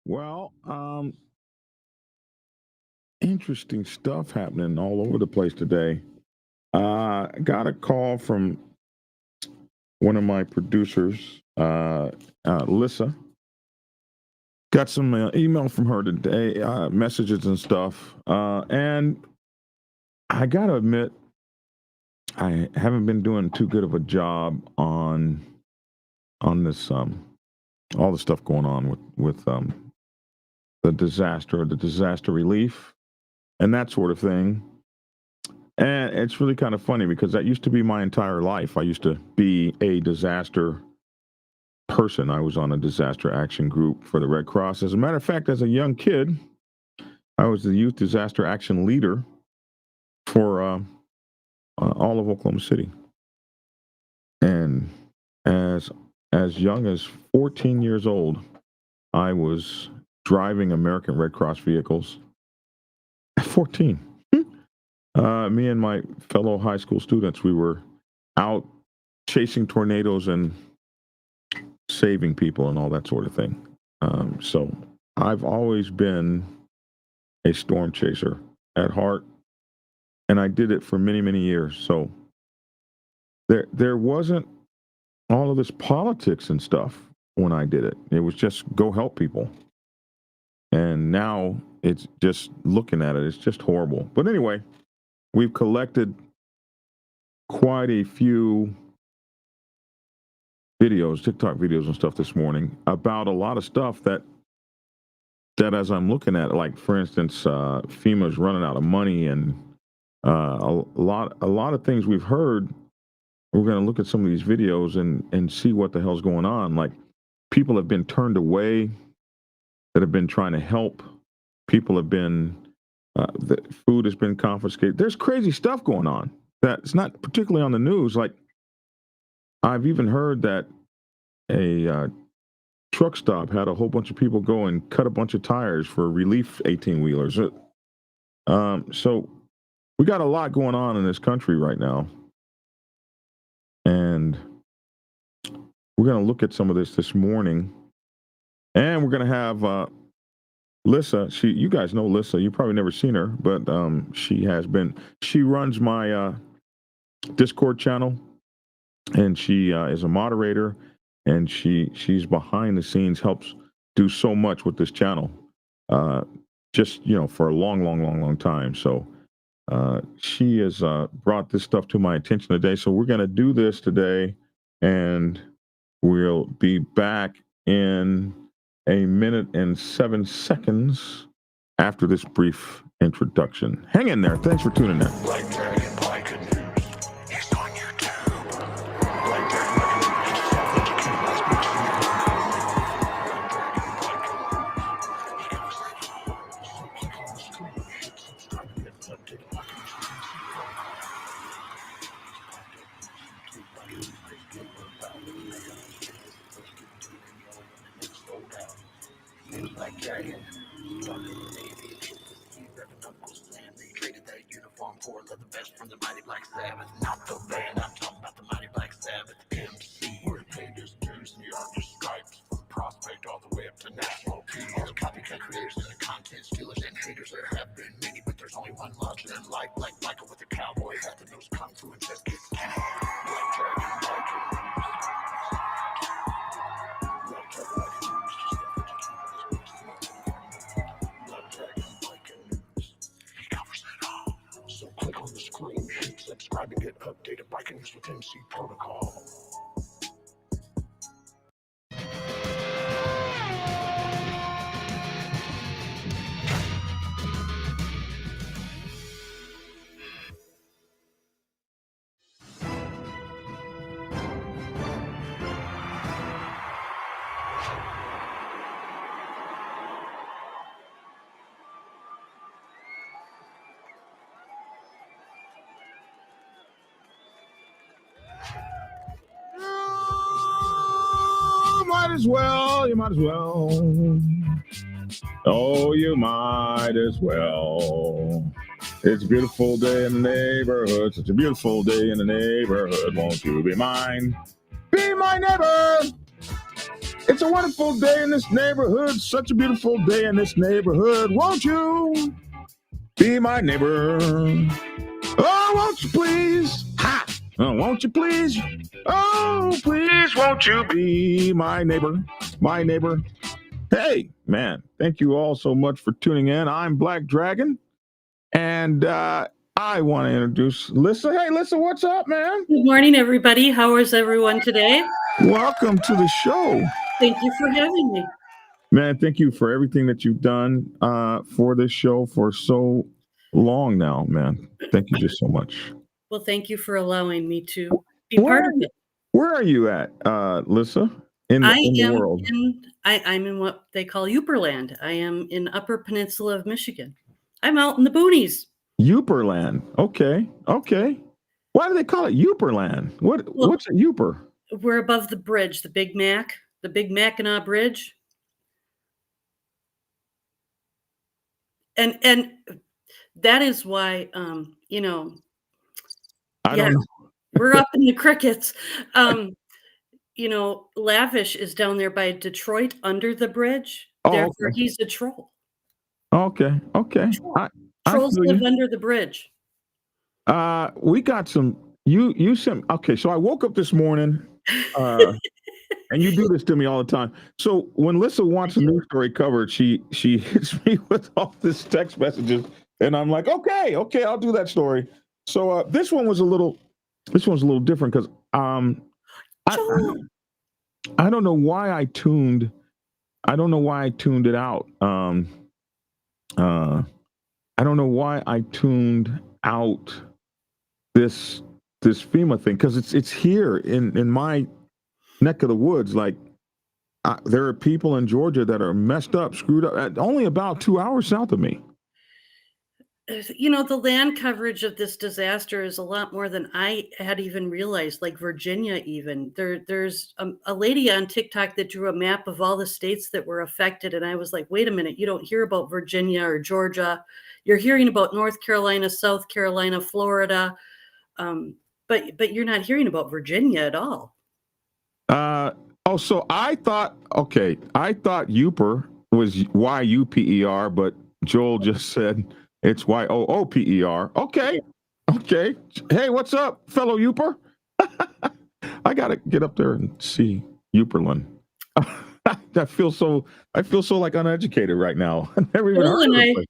Well, interesting stuff happening all over the place today. I got a call from one of my producers, Lissa. Got some email from her today, messages and stuff. And I got to admit, I haven't been doing too good of a job on this all the stuff going on with the disaster relief, and that sort of thing. And it's really kind of funny because that used to be my entire life. I used to be a disaster person. I was on a disaster action group for the Red Cross. As a matter of fact, as a young kid, I was the youth disaster action leader for all of Oklahoma City. And as young as 14 years old, I was driving American Red Cross vehicles. At 14. Me and my fellow high school students, we were out chasing tornadoes and saving people and all that sort of thing. So I've always been a storm chaser at heart, and I did it for many, many years. So there wasn't all of this politics and stuff when I did it. It was just go help people. And now it's just looking at it, it's just horrible. But anyway, we've collected quite a few videos, TikTok videos and stuff this morning about a lot of stuff that as I'm looking at it, like for instance, FEMA's running out of money and a lot of things we've heard. We're going to look at some of these videos and see what the hell's going on. Like people have been turned away that have been trying to help. People have been, the food has been confiscated. There's crazy stuff going on that's not particularly on the news. Like I've even heard that a truck stop had a whole bunch of people go and cut a bunch of tires for relief 18-wheelers. So we got a lot going on in this country right now. And we're going to look at some of this morning. And we're going to have Lissa. You guys know Lissa. You've probably never seen her, but she runs my Discord channel, and she is a moderator, and she's behind the scenes, helps do so much with this channel, just, for a long time. So she has brought this stuff to my attention today. So we're going to do this today, and we'll be back in a minute and 7 seconds after this brief introduction. Hang in there. Thanks for tuning in. Subscribe and get updated Biker News with MC Protocol. You might as well. Oh, you might as well. It's a beautiful day in the neighborhood. Such a beautiful day in the neighborhood. Won't you be mine? Be my neighbor. It's a wonderful day in this neighborhood. Such a beautiful day in this neighborhood. Won't you be my neighbor? Oh, won't you please? Ha! Oh, won't you please? Oh, please, won't you be my neighbor? My neighbor. Hey, man, thank you all so much for tuning in. I'm Black Dragon, and I want to introduce Lissa. Hey, Lissa, what's up, man? Good morning, everybody. How is everyone today? Welcome to the show. Thank you for having me. Man, thank you for everything that you've done for this show for so long now, man. Thank you just so much. Well, thank you for allowing me to be part of it. Where are you at, Lissa, in the world? I'm in what they call Uperland. I am in Upper Peninsula of Michigan. I'm out in the boonies. Uperland. Okay. Why do they call it Uperland? What's a Uper? We're above the bridge, the Big Mackinac Bridge. And that is why, I don't know. We're up in the crickets. Lavish is down there by Detroit under the bridge. Therefore, okay. He's a troll. Okay. Trolls live under the bridge. We got some. You sent. Okay, so I woke up this morning, and you do this to me all the time. So when Lissa wants a news story covered, she hits me with all this text messages, and I'm like, okay, I'll do that story. So this one's a little different because I don't know why I tuned it out. I don't know why I tuned out this FEMA thing because it's here in my neck of the woods. Like there are people in Georgia that are messed up, screwed up, only about 2 hours south of me. The land coverage of this disaster is a lot more than I had even realized, like Virginia even. There's a lady on TikTok that drew a map of all the states that were affected, and I was like, wait a minute, you don't hear about Virginia or Georgia. You're hearing about North Carolina, South Carolina, Florida, but you're not hearing about Virginia at all. So I thought Uper was Y-U-P-E-R, but Joel just said it's Y-O-O-P-E-R. Okay. Hey, what's up, fellow Uper? I got to get up there and see Uperland. I feel so like uneducated right now. I never even heard of it.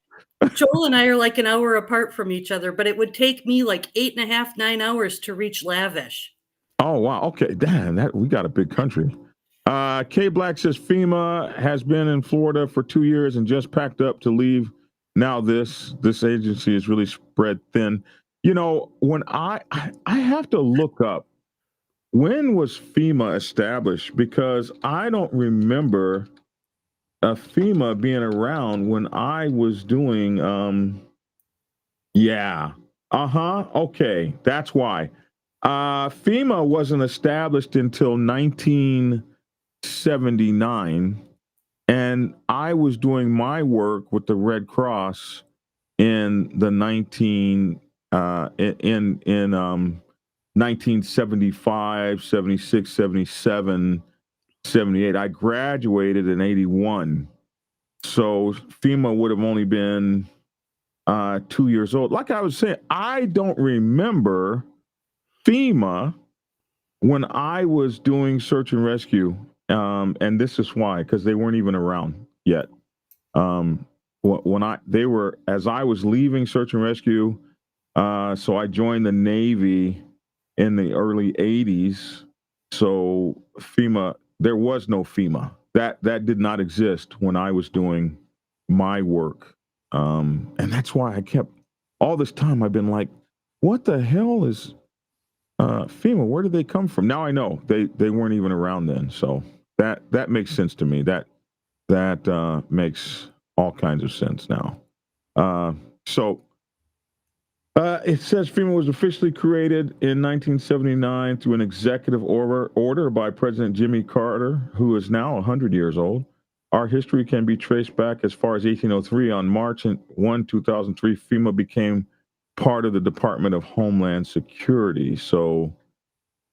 Joel and I are like an hour apart from each other, but it would take me like 8.5, 9 hours to reach Lavish. Oh, wow. Okay. Damn, we got a big country. K Black says FEMA has been in Florida for 2 years and just packed up to leave. Now this agency is really spread thin. When I have to look up, when was FEMA established? Because I don't remember FEMA being around when I was doing, okay, that's why. FEMA wasn't established until 1979, and I was doing my work with the Red Cross in the 1975, 76, 77, 78. I graduated in 81. So FEMA would have only been 2 years old. Like I was saying, I don't remember FEMA when I was doing search and rescue. And this is why, because they weren't even around yet. As I was leaving search and rescue, so I joined the Navy in the early 80s. So FEMA, there was no FEMA. That did not exist when I was doing my work. And that's why I kept, all this time I've been like, what the hell is FEMA? Where did they come from? Now I know they weren't even around then. So that makes sense to me. That makes all kinds of sense now. It says FEMA was officially created in 1979 through an executive order by President Jimmy Carter, who is now 100 years old. Our history can be traced back as far as 1803. On March 1, 2003, FEMA became part of the Department of Homeland Security. So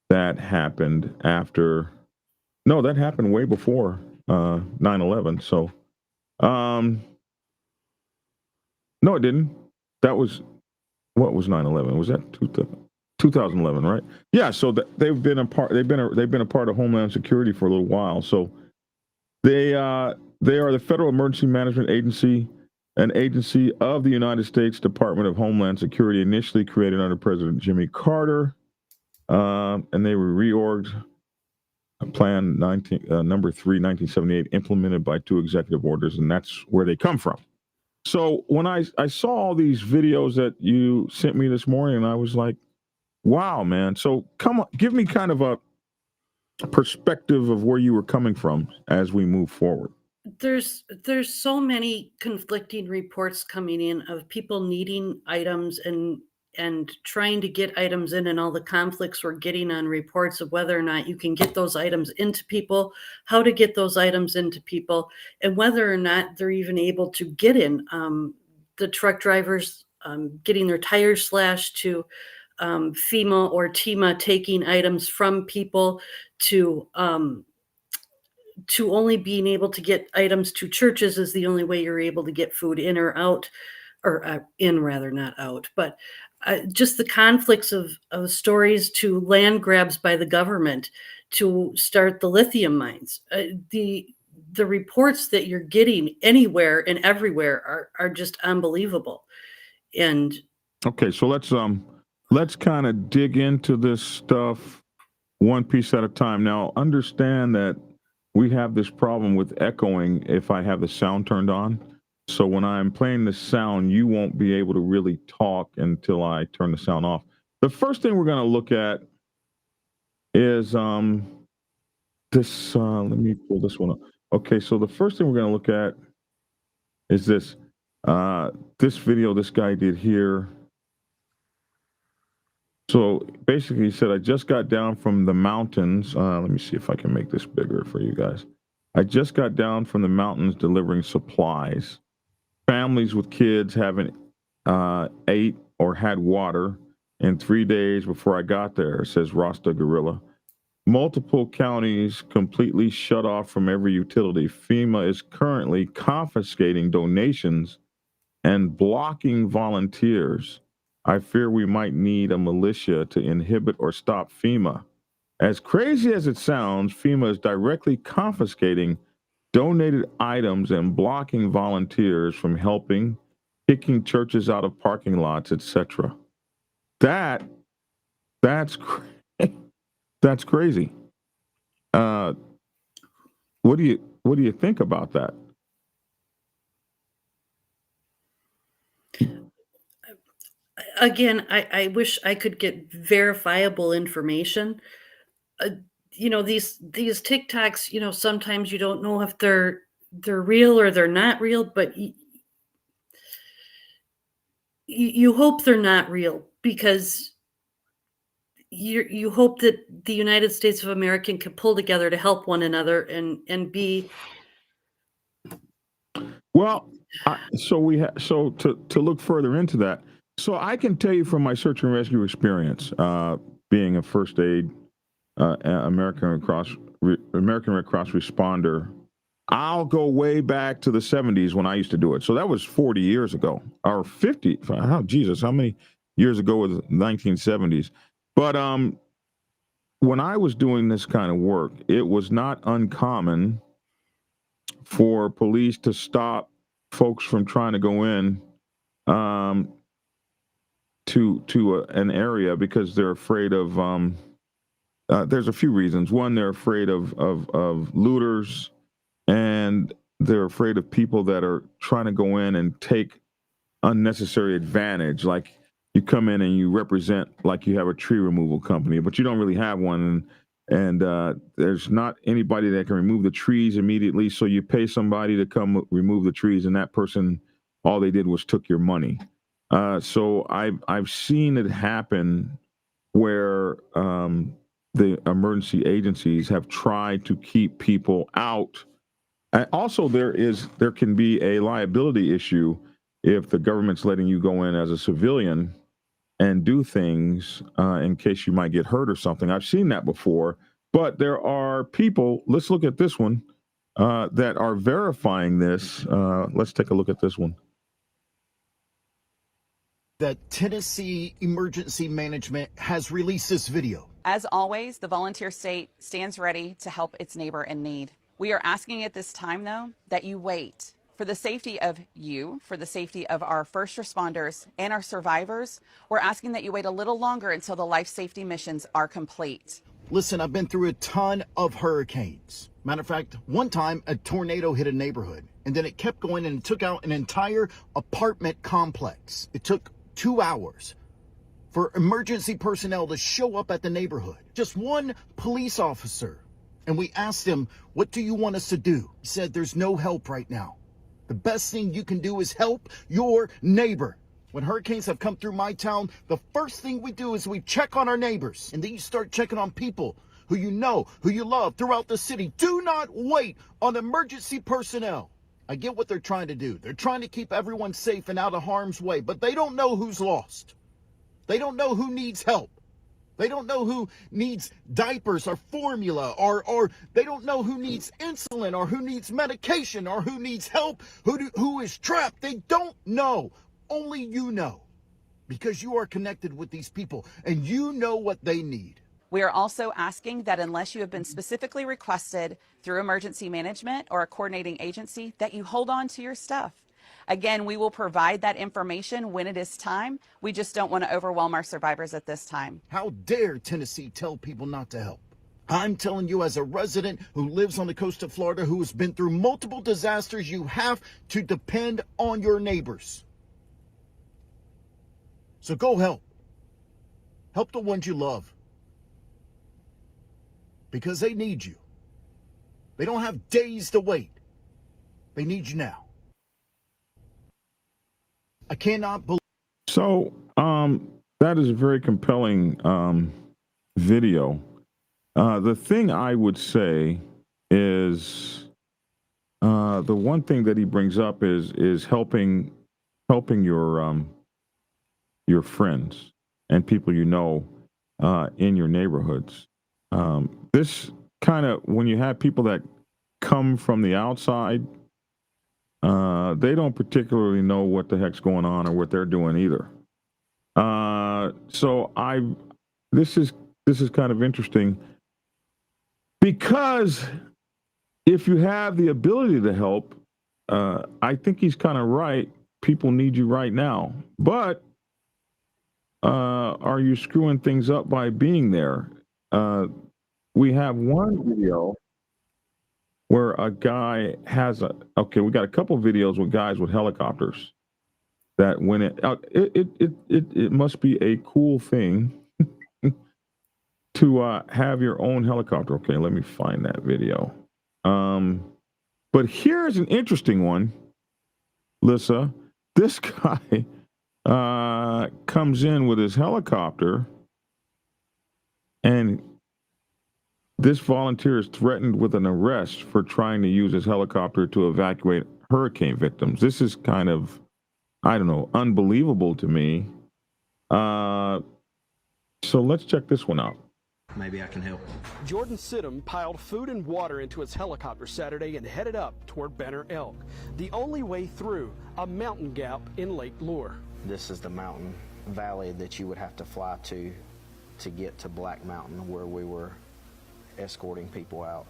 that happened after No, that happened way before 9/11. So, no, it didn't. That was what was 9/11? Was that 2011, right? Yeah. So they've been a part. They've been a part of Homeland Security for a little while. So they are the Federal Emergency Management Agency, an agency of the United States Department of Homeland Security, initially created under President Jimmy Carter, and they were reorged. Plan number 3, 1978, implemented by 2 executive orders, and that's where they come from. So when I saw all these videos that you sent me this morning, I was like, wow, man. So come on, give me kind of a perspective of where you were coming from as we move forward. There's so many conflicting reports coming in of people needing items and trying to get items in, and all the conflicts we're getting on reports of whether or not you can get those items into people, how to get those items into people, and whether or not they're even able to get in. The truck drivers getting their tires slashed, to FEMA or TEMA taking items from people, to only being able to get items to churches is the only way you're able to get food in or out, or in rather, not out. But just the conflicts of stories, to land grabs by the government to start the lithium mines. The reports that you're getting anywhere and everywhere are just unbelievable. And Okay, so let's kind of dig into this stuff one piece at a time. Now, understand that we have this problem with echoing if I have the sound turned on. So when I'm playing the sound, you won't be able to really talk until I turn the sound off. The first thing we're going to look at is this. Let me pull this one up. Okay, so the first thing we're going to look at is this. This video this guy did here. So basically, he said, I just got down from the mountains. Let me see if I can make this bigger for you guys. I just got down from the mountains delivering supplies. Families with kids haven't ate or had water in 3 days before I got there, says Rasta Gorilla. Multiple counties completely shut off from every utility. FEMA is currently confiscating donations and blocking volunteers. I fear we might need a militia to inhibit or stop FEMA. As crazy as it sounds, FEMA is directly confiscating donated items and blocking volunteers from helping, kicking churches out of parking lots, etc. That's that's crazy. What do you think about that? again, I wish I could get verifiable information. uh, these TikToks, sometimes you don't know if they're real or they're not real, but you hope they're not real, because you hope that the United States of America can pull together to help one another and be. Well, so to look further into that, so I can tell you from my search and rescue experience, being a first aid American Red Cross responder. I'll go way back to the 70s when I used to do it. So that was 40 years ago, or 50. Oh, Jesus, how many years ago was it? 1970s? But when I was doing this kind of work, it was not uncommon for police to stop folks from trying to go in to an area because they're afraid of. There's a few reasons. One, they're afraid of looters, and they're afraid of people that are trying to go in and take unnecessary advantage. Like, you come in and you represent like you have a tree removal company, but you don't really have one, and there's not anybody that can remove the trees immediately. So you pay somebody to come remove the trees, and that person, all they did was took your money. So I've seen it happen where the emergency agencies have tried to keep people out. And also, there can be a liability issue if the government's letting you go in as a civilian and do things in case you might get hurt or something. I've seen that before. But there are people, let's look at this one, that are verifying this. Let's take a look at this one. That Tennessee Emergency Management has released this video. As always, the volunteer state stands ready to help its neighbor in need. We are asking at this time, though, that you wait. For the safety of you, for the safety of our first responders and our survivors, we're asking that you wait a little longer until the life safety missions are complete. Listen, I've been through a ton of hurricanes. Matter of fact, one time a tornado hit a neighborhood, and then it kept going and it took out an entire apartment complex. It took 2 hours for emergency personnel to show up at the neighborhood. Just one police officer. And we asked him, what do you want us to do? He said, there's no help right now. The best thing you can do is help your neighbor. When hurricanes have come through my town, the first thing we do is we check on our neighbors. And then you start checking on people who you know, who you love throughout the city. Do not wait on emergency personnel. I get what they're trying to do. They're trying to keep everyone safe and out of harm's way, but they don't know who's lost. They don't know who needs help. They don't know who needs diapers or formula, or they don't know who needs insulin or who needs medication or who needs help, who is trapped. They don't know. Only you know, because you are connected with these people and you know what they need. We are also asking that unless you have been specifically requested through emergency management or a coordinating agency, that you hold on to your stuff. Again, we will provide that information when it is time. We just don't want to overwhelm our survivors at this time. How dare Tennessee tell people not to help? I'm telling you, as a resident who lives on the coast of Florida, who has been through multiple disasters, you have to depend on your neighbors. So go help. Help the ones you love. Because they need you. They don't have days to wait. They need you now. I cannot believe. So that is a very compelling video. The thing I would say is the one thing that he brings up is helping your friends and people you know in your neighborhoods. This kind of, when you have people that come from the outside, they don't particularly know what the heck's going on or what they're doing either. So this is kind of interesting, because if you have the ability to help, I think he's kind of right. People need you right now, but are you screwing things up by being there? We have one video where a guy has we got a couple of videos with guys with helicopters that when it must be a cool thing to have your own helicopter. Okay, let me find that video. But here's an interesting one, Lissa. This guy comes in with his helicopter, and this volunteer is threatened with an arrest for trying to use his helicopter to evacuate hurricane victims. This is kind of, I don't know, unbelievable to me. So let's check this one out. Maybe I can help. Jordan Sidham piled food and water into his helicopter Saturday and headed up toward Banner Elk, the only way through a mountain gap in Lake Lure. This is the mountain valley that you would have to fly to get to Black Mountain, where we were escorting people out.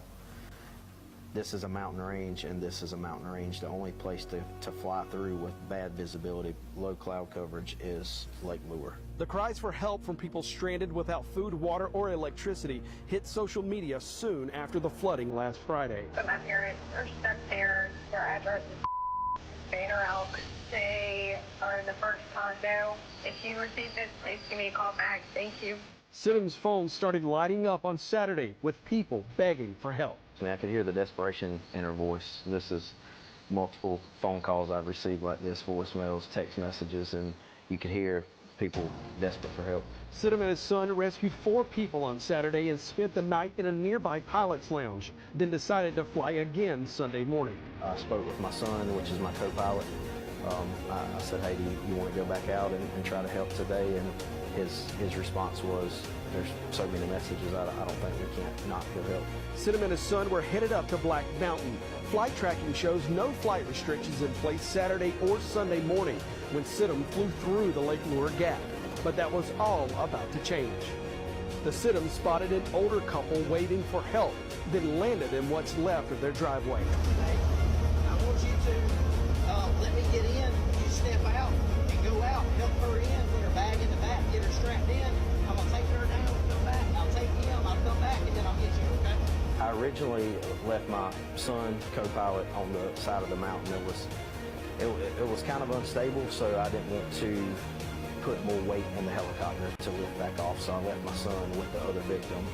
This is a mountain range, and this is a mountain range. The only place to fly through with bad visibility, low cloud coverage, is Lake Lure. The cries for help from people stranded without food, water, or electricity hit social media soon after the flooding last Friday. But my parents are stuck there. Their address is Banner Elk. They are in the first condo. If you receive this, please give me a call back. Thank you. Sidham's phone started lighting up on Saturday with people begging for help. I mean, I could hear the desperation in her voice. This is multiple phone calls I've received like this, voicemails, text messages, and you could hear people desperate for help. Sidham and his son rescued 4 people on Saturday and spent the night in a nearby pilot's lounge, then decided to fly again Sunday morning. I spoke with my son, which is my co-pilot. I said, hey, do you want to go back out and try to help today? And his response was, there's so many messages, I don't think we can't not go help. Sidham and his son were headed up to Black Mountain. Flight tracking shows no flight restrictions in place Saturday or Sunday morning when Sidham flew through the Lake Lure Gap. But that was all about to change. The Sidham spotted an older couple waving for help, then landed in what's left of their driveway. Hey, I want you to let me get in. You step out and go out, help her in, put her bag in the back, get her strapped in. I'm gonna take her down, come back. I'll take him, I'll come back, and then I'll get you, okay? I originally left my son, co-pilot, on the side of the mountain. It was kind of unstable, so I didn't want to put more weight in the helicopter to lift back off, so I left my son with the other victim,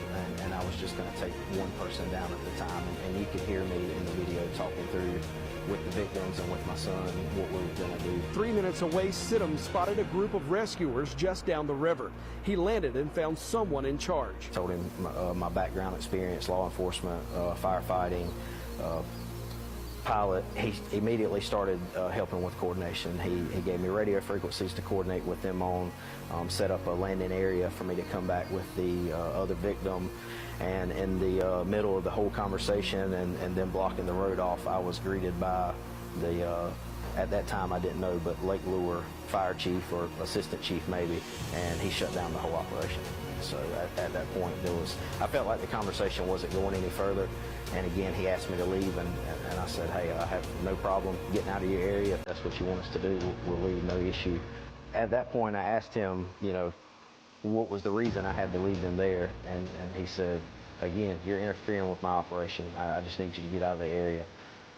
and I was just going to take one person down at the time, and you could hear me in the video talking through with the victims and with my son what we were going to do. 3 minutes away, Sidham spotted a group of rescuers just down the river. He landed and found someone in charge. Told him my background experience, law enforcement, firefighting, pilot. He immediately started helping with coordination. He gave me radio frequencies to coordinate with them on, set up a landing area for me to come back with the other victim. And in the middle of the whole conversation and then blocking the road off, I was greeted by the, at that time I didn't know, but Lake Lure fire chief or assistant chief maybe, and he shut down the whole operation. So at that point, I felt like the conversation wasn't going any further. And again, he asked me to leave, and I said, hey, I have no problem getting out of your area. If that's what you want us to do, we'll leave, no issue. At that point, I asked him, what was the reason I had to leave them there? And he said, again, you're interfering with my operation. I just need you to get out of the area.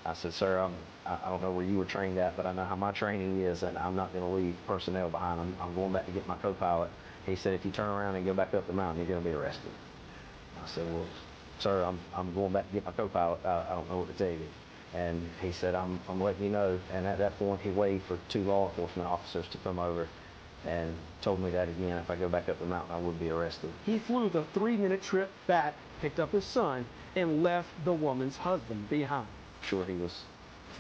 I said, sir, I don't know where you were trained at, but I know how my training is, and I'm not going to leave personnel behind. I'm going back to get my co-pilot. He said, if you turn around and go back up the mountain, you're going to be arrested. I said, well, sir, I'm going back to get my co-pilot. I don't know what to tell you. And he said, I'm letting you know. And at that point, he waited for 2 law enforcement officers to come over and told me that again, if I go back up the mountain, I would be arrested. He flew the 3-minute trip back, picked up his son, and left the woman's husband behind. Sure, he was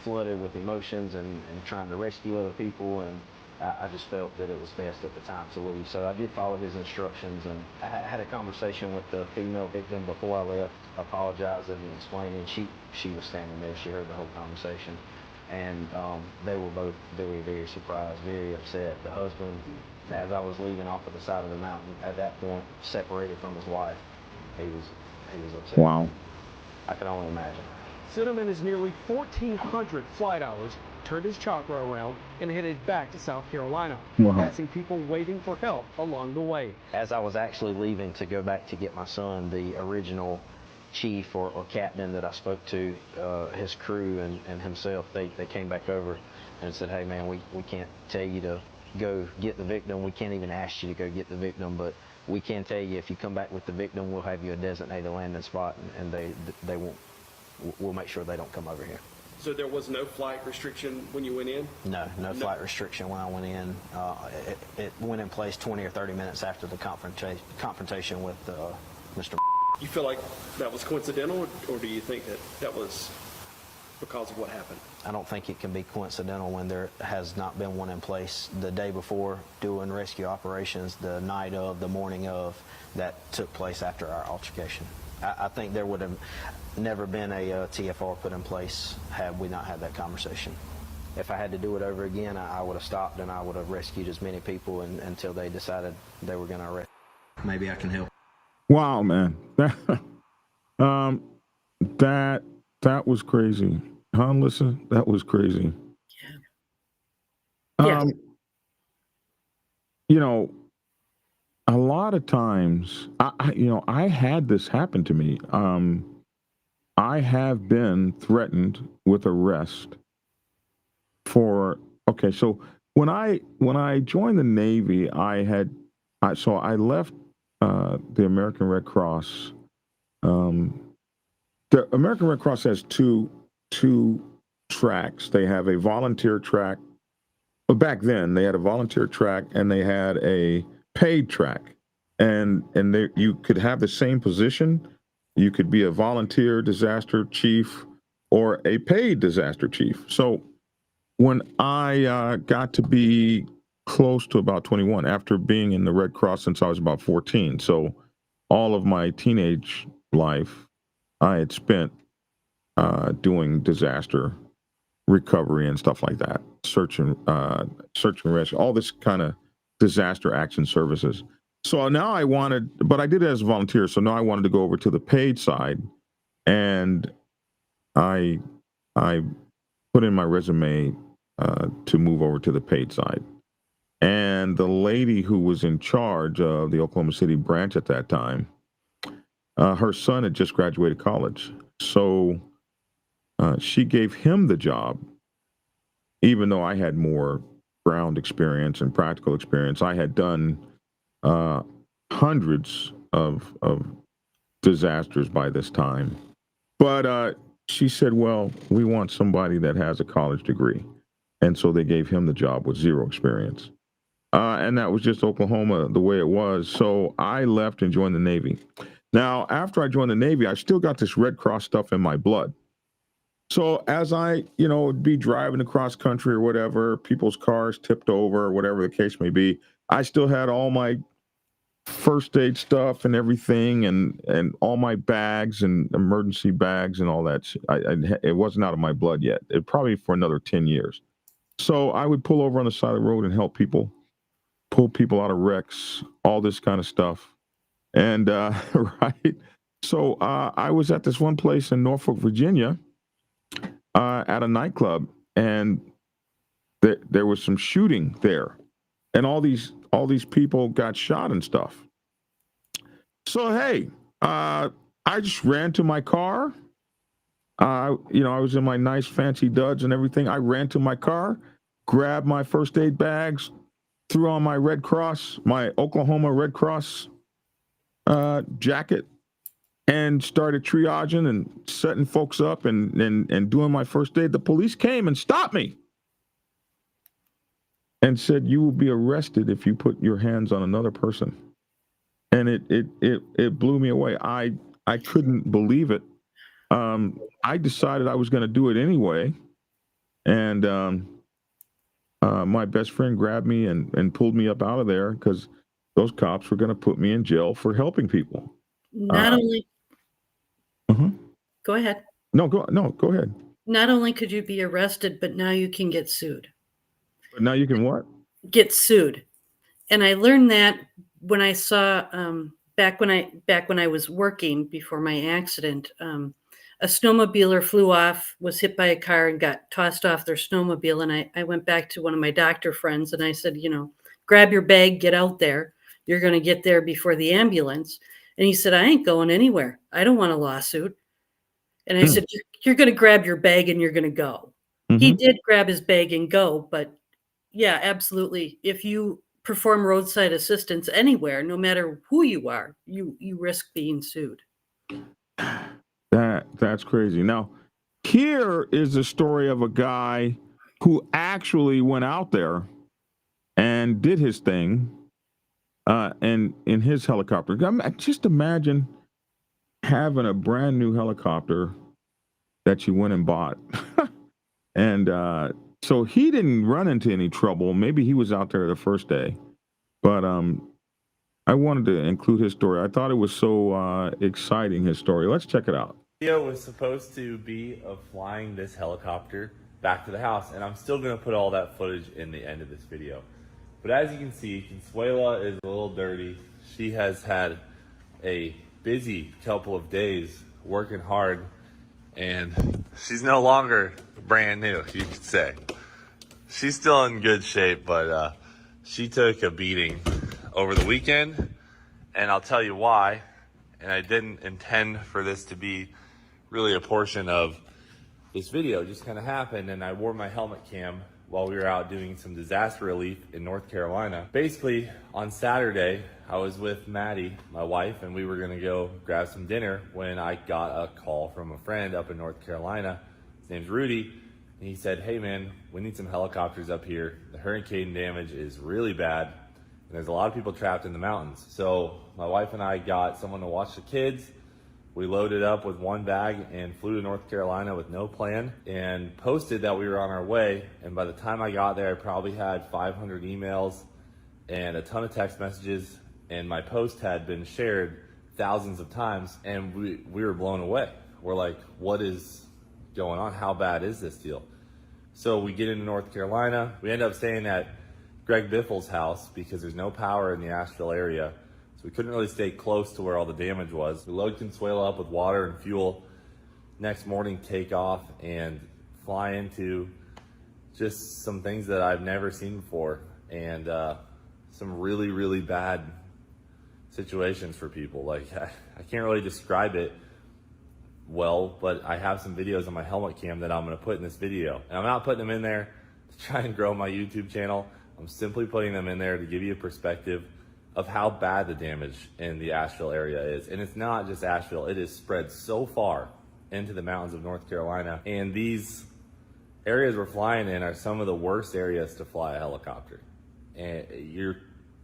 flooded with emotions and trying to rescue other people, and I just felt that it was best at the time to leave. So I did follow his instructions, and I had a conversation with the female victim before I left, apologizing and explaining. She was standing there. She heard the whole conversation. And they were both very, very surprised, very upset. The husband, as I was leaving off of the side of the mountain, at that point, separated from his wife. He was upset. Wow. I can only imagine. Sidham and his nearly 1,400 flight hours turned his chopper around and headed back to South Carolina, passing people waiting for help along the way. As I was actually leaving to go back to get my son, the original chief or captain that I spoke to, his crew and himself, they came back over and said, hey man, we can't tell you to go get the victim. We can't even ask you to go get the victim, but we can tell you if you come back with the victim, we'll have you a designated landing spot, and they won't. We'll make sure they don't come over here. So there was no flight restriction when you went in? No flight restriction when I went in. It went in place 20 or 30 minutes after the confrontation with Mr. You feel like that was coincidental, or do you think that was because of what happened? I don't think it can be coincidental when there has not been one in place the day before doing rescue operations, the night of, the morning of, that took place after our altercation. I think there would have never been a TFR put in place had we not had that conversation. If I had to do it over again, I would have stopped and I would have rescued as many people until they decided they were going to arrest. Maybe I can help. Wow, man. That was crazy. Huh, listen, that was crazy. Yeah. A lot of times, I had this happen to me. I have been threatened with arrest for. Okay, so when I joined the Navy, I left the American Red Cross. The American Red Cross has two tracks. They have a volunteer track. But back then, they had a volunteer track and they had a paid track. and you could have the same position. You could be a volunteer disaster chief or a paid disaster chief. So when I got to be close to about 21, after being in the Red Cross since I was about 14, so all of my teenage life I had spent doing disaster recovery and stuff like that, search and rescue, all this kind of disaster action services. So now but I did it as a volunteer. So now I wanted to go over to the paid side, and I put in my resume to move over to the paid side. And the lady who was in charge of the Oklahoma City branch at that time, her son had just graduated college. So she gave him the job, even though I had more ground experience and practical experience. I had done hundreds of disasters by this time. But she said, well, we want somebody that has a college degree. And so they gave him the job with zero experience. And that was just Oklahoma the way it was. So I left and joined the Navy. Now, after I joined the Navy, I still got this Red Cross stuff in my blood. So as I, would be driving across country or whatever, people's cars tipped over or whatever the case may be, I still had all my first aid stuff and everything, and all my bags and emergency bags and all that. It wasn't out of my blood yet. It probably for another 10 years. So I would pull over on the side of the road and help people, pull people out of wrecks, all this kind of stuff. And right. So I was at this one place in Norfolk, Virginia, at a nightclub, and there was some shooting there, and all these people got shot and stuff. So hey, I just ran to my car. I was in my nice fancy duds and everything. I ran to my car, grabbed my first aid bags, threw on my my Oklahoma Red Cross jacket, and started triaging and setting folks up and doing my first aid. The police came and stopped me and said, you will be arrested if you put your hands on another person. And it blew me away. I couldn't believe it. I decided I was going to do it anyway. And my best friend grabbed me and pulled me up out of there because those cops were going to put me in jail for helping people. Not only. Go ahead. No, go ahead. Not only could you be arrested, but now you can get sued. But now you can what? Get sued. And I learned that when I saw back when I was working before my accident, a snowmobiler flew off, was hit by a car, and got tossed off their snowmobile. And I went back to one of my doctor friends and I said, grab your bag, get out there. You're going to get there before the ambulance. And he said, I ain't going anywhere. I don't want a lawsuit. And I said, you're going to grab your bag and you're going to go. He did grab his bag and go. But yeah, absolutely. If you perform roadside assistance anywhere, no matter who you are, you risk being sued. That's crazy. Now, here is the story of a guy who actually went out there and did his thing and in his helicopter. Just imagine having a brand new helicopter that you went and bought. And so he didn't run into any trouble. Maybe he was out there the first day, but I wanted to include his story. I thought it was so exciting, his story. Let's check it out. Video was supposed to be of flying this helicopter back to the house, and I'm still going to put all that footage in the end of this video. But as you can see, Consuela is a little dirty. She has had a busy couple of days working hard, and she's no longer brand new, you could say. She's still in good shape, but she took a beating over the weekend, and I'll tell you why. And I didn't intend for this to be really a portion of this video. It just kind of happened, and I wore my helmet cam while we were out doing some disaster relief in North Carolina. Basically, on Saturday, I was with Maddie, my wife, and we were gonna go grab some dinner when I got a call from a friend up in North Carolina. His name's Rudy, and he said, hey man, we need some helicopters up here. The hurricane damage is really bad. And there's a lot of people trapped in the mountains. So my wife and I got someone to watch the kids. We loaded up with one bag and flew to North Carolina with no plan and posted that we were on our way. And by the time I got there, I probably had 500 emails and a ton of text messages. And my post had been shared thousands of times. And we were blown away. We're like, what is going on? How bad is this deal? So we get into North Carolina. We end up staying at Greg Biffle's house because there's no power in the Asheville area. So we couldn't really stay close to where all the damage was. We load Consuelo up with water and fuel. Next morning, take off and fly into just some things that I've never seen before, and some really, really bad situations for people. Like, I can't really describe it well, but I have some videos on my helmet cam that I'm gonna put in this video. And I'm not putting them in there to try and grow my YouTube channel. I'm simply putting them in there to give you a perspective of how bad the damage in the Asheville area is. And it's not just Asheville, it is spread so far into the mountains of North Carolina. And these areas we're flying in are some of the worst areas to fly a helicopter. And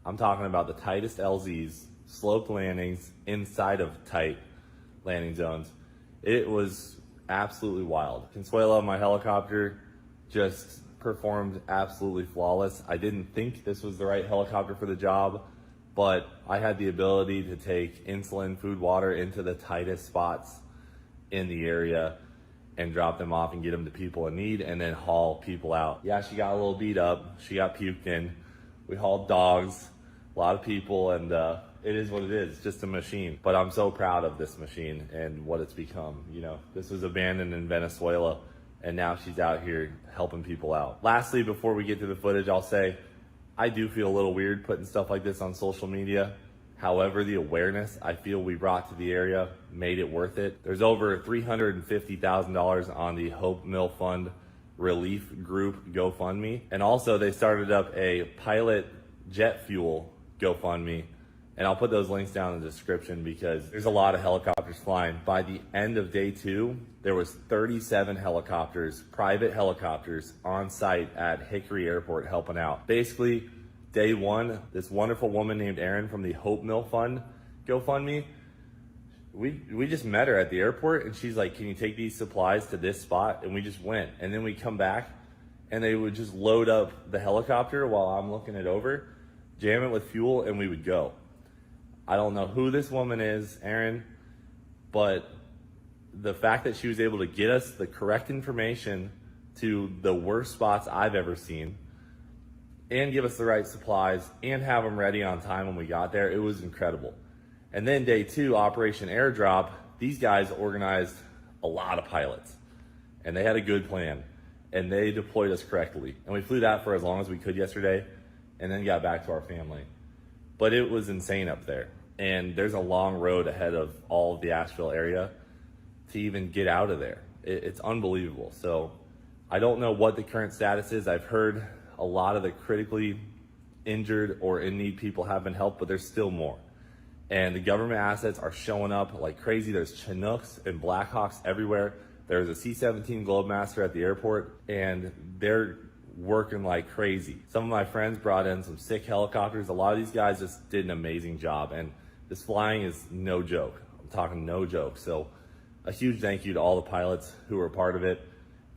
I'm talking about the tightest LZs, sloped landings inside of tight landing zones. It was absolutely wild. Consuelo, my helicopter, just performed absolutely flawless. I didn't think this was the right helicopter for the job, but I had the ability to take insulin, food, water into the tightest spots in the area and drop them off and get them to people in need and then haul people out. Yeah, she got a little beat up. She got puked in. We hauled dogs, a lot of people, and it is what it is. It's just a machine. But I'm so proud of this machine and what it's become. You know, this was abandoned in Venezuela, and now she's out here helping people out. Lastly, before we get to the footage, I'll say, I do feel a little weird putting stuff like this on social media. However, the awareness I feel we brought to the area made it worth it. There's over $350,000 on the Hope Mill Fund Relief Group GoFundMe. And also they started up a pilot jet fuel GoFundMe. And I'll put those links down in the description because there's a lot of helicopters flying. By the end of day 2, there was 37 helicopters, private helicopters, on site at Hickory Airport helping out. Basically, day 1, this wonderful woman named Erin from the Hope Mill Fund GoFundMe, we just met her at the airport and she's like, can you take these supplies to this spot? And we just went. And then we come back and they would just load up the helicopter while I'm looking it over, jam it with fuel, and we would go. I don't know who this woman is, Erin, but the fact that she was able to get us the correct information to the worst spots I've ever seen and give us the right supplies and have them ready on time when we got there, it was incredible. And then day 2, Operation Airdrop, these guys organized a lot of pilots and they had a good plan and they deployed us correctly. And we flew that for as long as we could yesterday and then got back to our family. But it was insane up there. And there's a long road ahead of all of the Asheville area to even get out of there. It's unbelievable. So I don't know what the current status is. I've heard a lot of the critically injured or in need people have been helped, but there's still more. And the government assets are showing up like crazy. There's Chinooks and Blackhawks everywhere. There's a C-17 Globemaster at the airport, and they're working like crazy. Some of my friends brought in some sick helicopters. A lot of these guys just did an amazing job, and this flying is no joke. I'm talking no joke. So a huge thank you to all the pilots who were a part of it,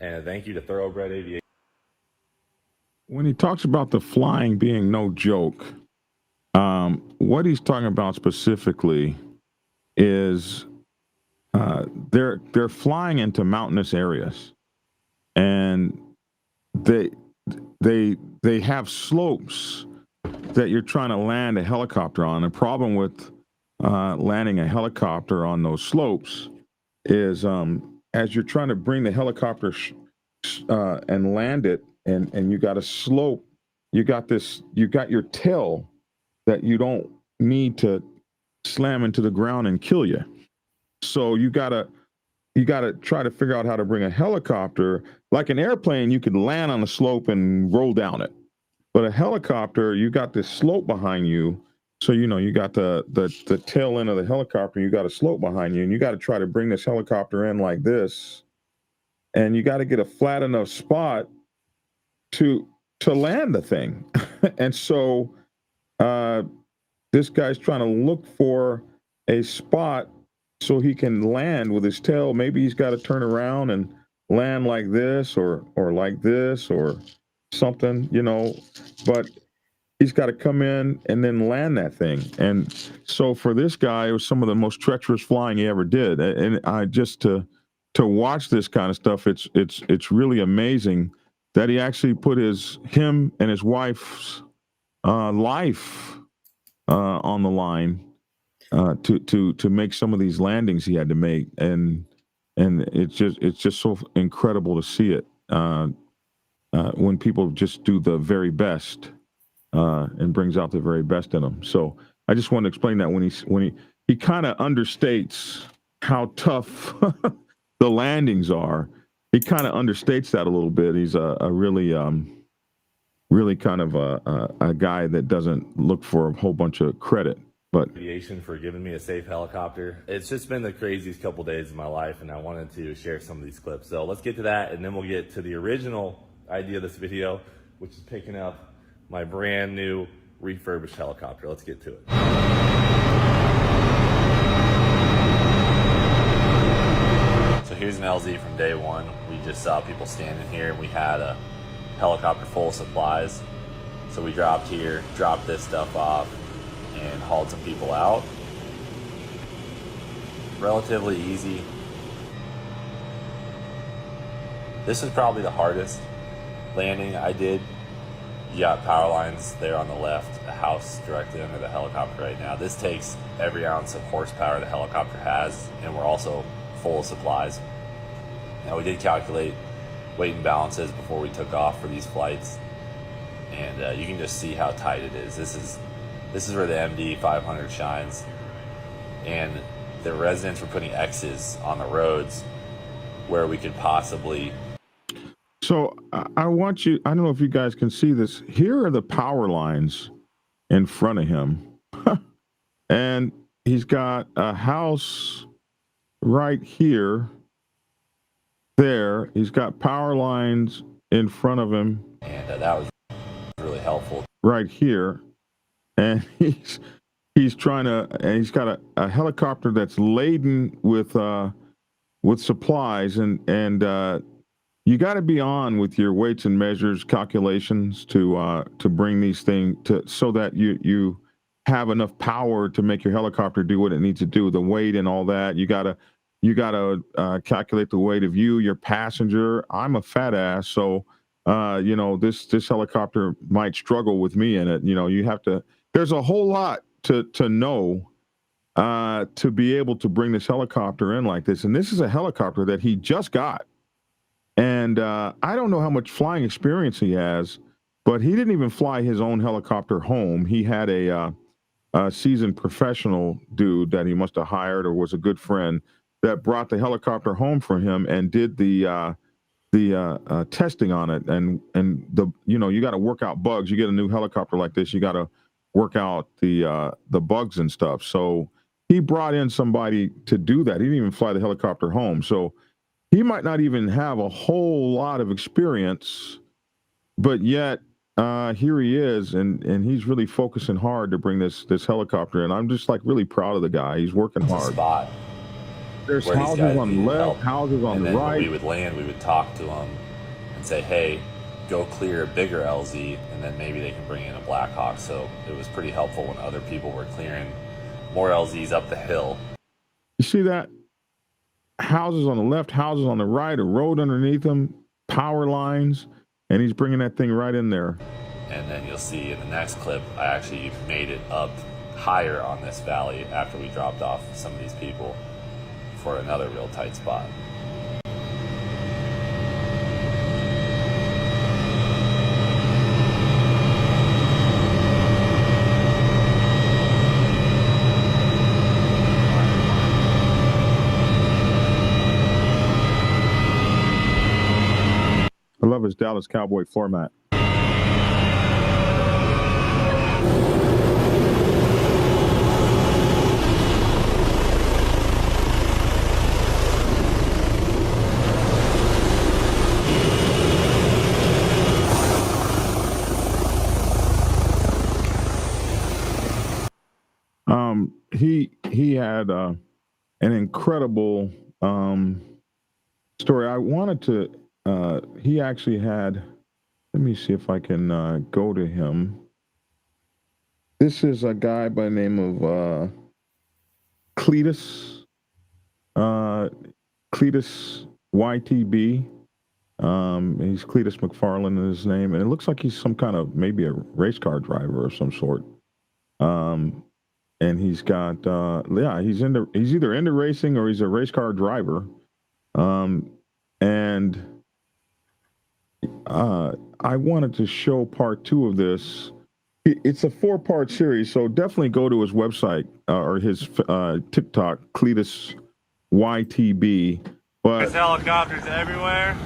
and a thank you to Thoroughbred Aviation. When he talks about the flying being no joke, what he's talking about specifically is they're flying into mountainous areas, and they have slopes that you're trying to land a helicopter on. The problem with landing a helicopter on those slopes is as you're trying to bring the helicopter and land it, and you got a slope, you got your tail that you don't need to slam into the ground and kill you. So you gotta try to figure out how to bring a helicopter. Like an airplane, you could land on a slope and roll down it. But a helicopter, you got this slope behind you. So, you know, you got the tail end of the helicopter, you got a slope behind you, and you got to try to bring this helicopter in like this. And you got to get a flat enough spot to land the thing. And so this guy's trying to look for a spot so he can land with his tail. Maybe he's got to turn around and land like this or like this or something, you know, but he's got to come in and then land that thing. And so for this guy, it was some of the most treacherous flying he ever did. And I just to watch this kind of stuff, it's really amazing that he actually put him and his wife's life on the line to make some of these landings he had to make, and it's just so incredible to see it when people just do the very best and brings out the very best in them. So I just want to explain that when he kind of understates how tough the landings are. He kind of understates that a little bit. He's a really kind of a guy that doesn't look for a whole bunch of credit. But Aviation for giving me a safe helicopter. It's just been the craziest couple days of my life, and I wanted to share some of these clips. So let's get to that, and then we'll get to the original idea of this video, which is picking up my brand new refurbished helicopter. Let's get to it. So here's an LZ from day one. We just saw people standing here. We had a helicopter full of supplies. So we dropped here, dropped this stuff off, and hauled some people out. Relatively easy. This is probably the hardest landing I did. You got power lines there on the left, a house directly under the helicopter right now. This takes every ounce of horsepower the helicopter has, and we're also full of supplies. Now we did calculate weight and balances before we took off for these flights, and you can just see how tight it is. This is where the MD 500 shines, and the residents were putting X's on the roads where we could possibly. So I want you, I don't know if you guys can see this. Here are the power lines in front of him. And he's got a house right here. There, he's got power lines in front of him. And that was really helpful. Right here. And he's trying to, and he's got a helicopter that's laden with supplies, and you got to be on with your weights and measures calculations to bring these things so that you have enough power to make your helicopter do what it needs to do. The weight and all that, you gotta calculate the weight of you, your passenger. I'm a fat ass, so this helicopter might struggle with me in it. You have to. There's a whole lot to know to be able to bring this helicopter in like this. And this is a helicopter that he just got. And I don't know how much flying experience he has, but he didn't even fly his own helicopter home. He had a seasoned professional dude that he must have hired or was a good friend that brought the helicopter home for him and did the testing on it. And you got to work out bugs. You get a new helicopter like this, you got to work out the bugs and stuff. So he brought in somebody to do that. He didn't even fly the helicopter home. So he might not even have a whole lot of experience, but yet here he is, and he's really focusing hard to bring this helicopter in. I'm just like really proud of the guy. He's working hard. Spot. There's houses on the left, houses on the right. When we would land, we would talk to them and say, hey, go clear a bigger LZ, and then maybe they can bring in a Black Hawk. So it was pretty helpful when other people were clearing more LZs up the hill. You see that? Houses on the left, houses on the right, a road underneath them, power lines, and he's bringing that thing right in there. And then you'll see in the next clip, I actually made it up higher on this valley after we dropped off some of these people for another real tight spot. I love his Dallas Cowboy floor mat. He had an incredible story. I wanted to. He actually had. Let me see if I can go to him. This is a guy by the name of Cletus. Cletus YTB. He's Cletus McFarland in his name, and it looks like he's some kind of maybe a race car driver of some sort. And he's got he's either into racing or he's a race car driver. And I wanted to show part 2 of this. It's a 4-part series, so definitely go to his website or his TikTok, Cletus YTB. But There's helicopters everywhere.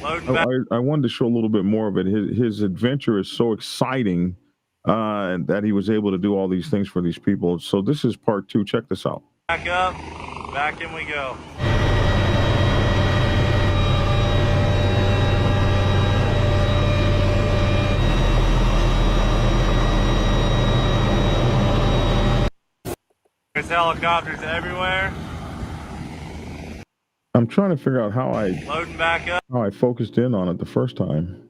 Loading back. I wanted to show a little bit more of it. His adventure is so exciting that he was able to do all these things for these people. So this is part 2. Check this out. Back up. Back in we go. There's helicopters everywhere. I'm trying to figure out how Loading back up. I focused in on it the first time.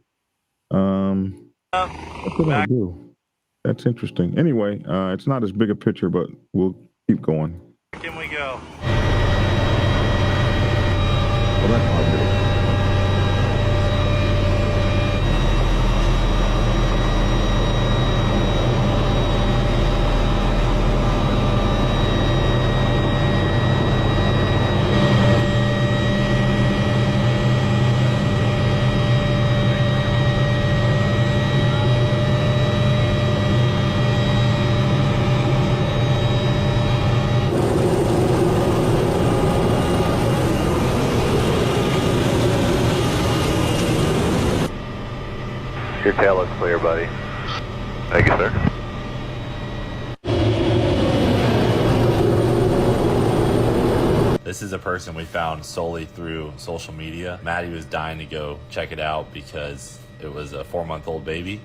What did I do? That's interesting. Anyway, it's not as big a picture, but we'll keep going. Back in we go. Well, that's not good. Your tail looks clear, buddy. Thank you, sir. This is a person we found solely through social media. Maddie was dying to go check it out because it was a 4-month-old baby,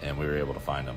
and we were able to find him.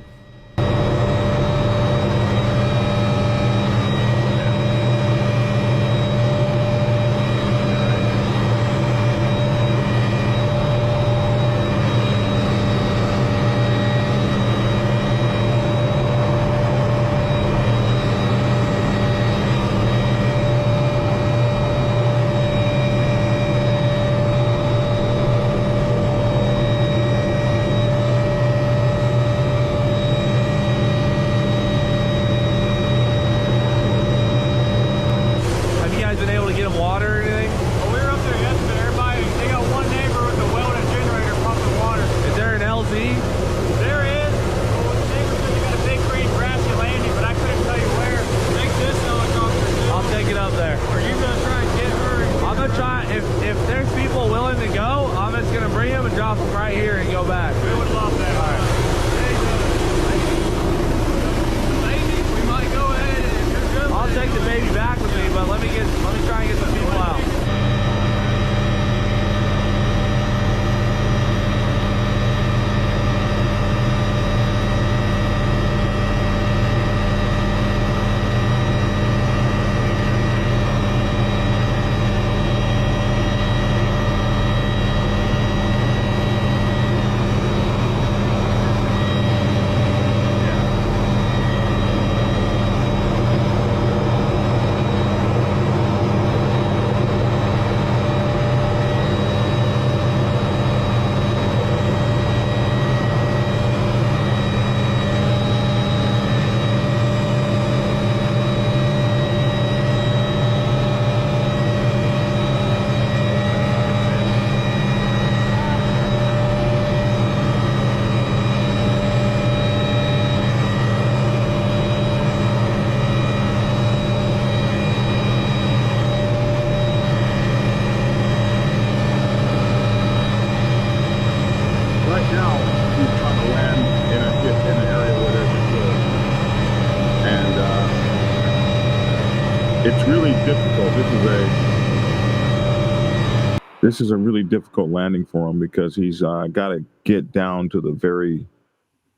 It's really difficult. This is a really difficult landing for him because he's got to get down to the very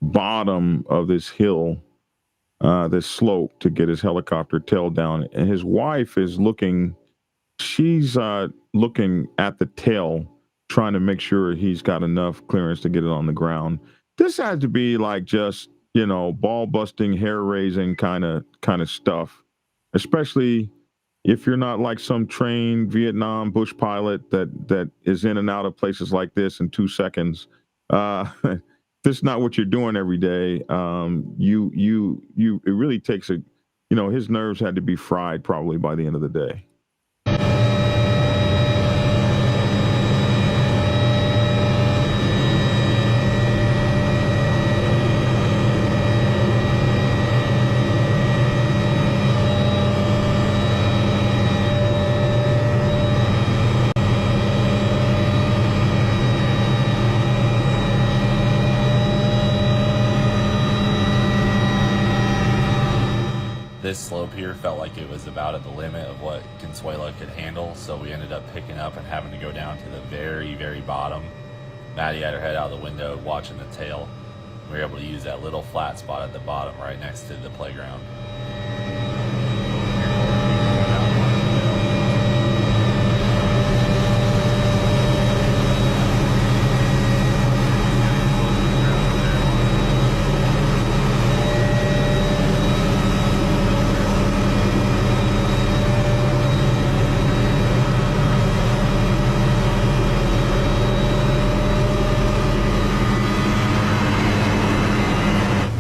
bottom of this hill this slope to get his helicopter tail down. And his wife is looking, she's looking at the tail, trying to make sure he's got enough clearance to get it on the ground. This had to be like just, you know, ball busting, hair raising kind of stuff, especially if you're not like some trained Vietnam bush pilot that is in and out of places like this in 2 seconds. This is not what you're doing every day. It really takes a, you know, his nerves had to be fried probably by the end of the day. This slope here felt like it was about at the limit of what Consuela could handle, so we ended up picking up and having to go down to the very, very bottom. Maddie had her head out the window watching the tail. We were able to use that little flat spot at the bottom right next to the playground.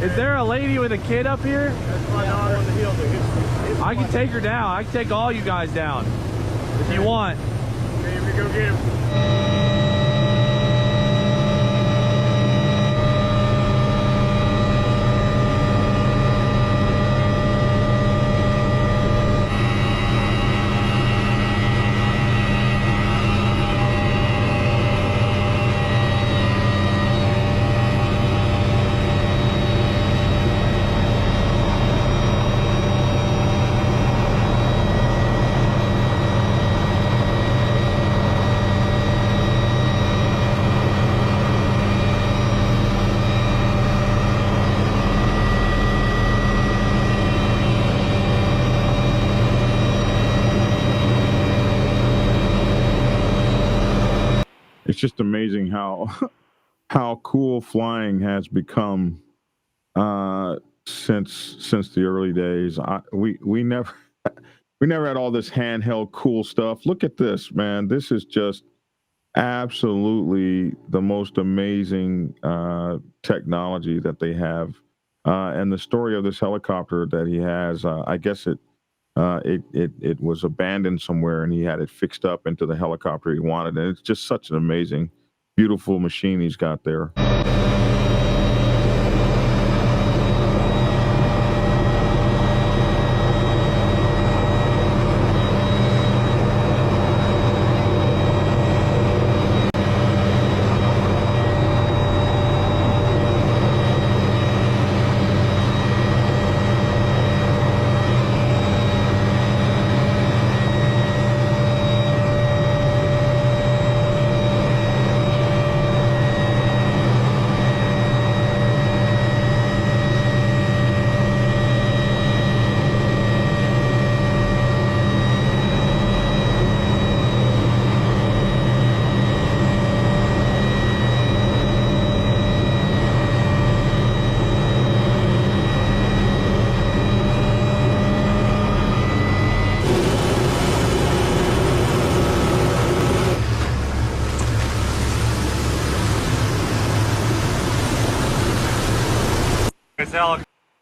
Is there a lady with a kid up here? That's my daughter on the hill. I can take her down. I can take all you guys down if you want. Okay, we go get him. It's just amazing how cool flying has become since the early days. We never had all this handheld cool stuff. Look at this, man. This is just absolutely the most amazing technology that they have. And the story of this helicopter that he has, I guess it was abandoned somewhere, and he had it fixed up into the helicopter he wanted. And it's just such an amazing, beautiful machine he's got there.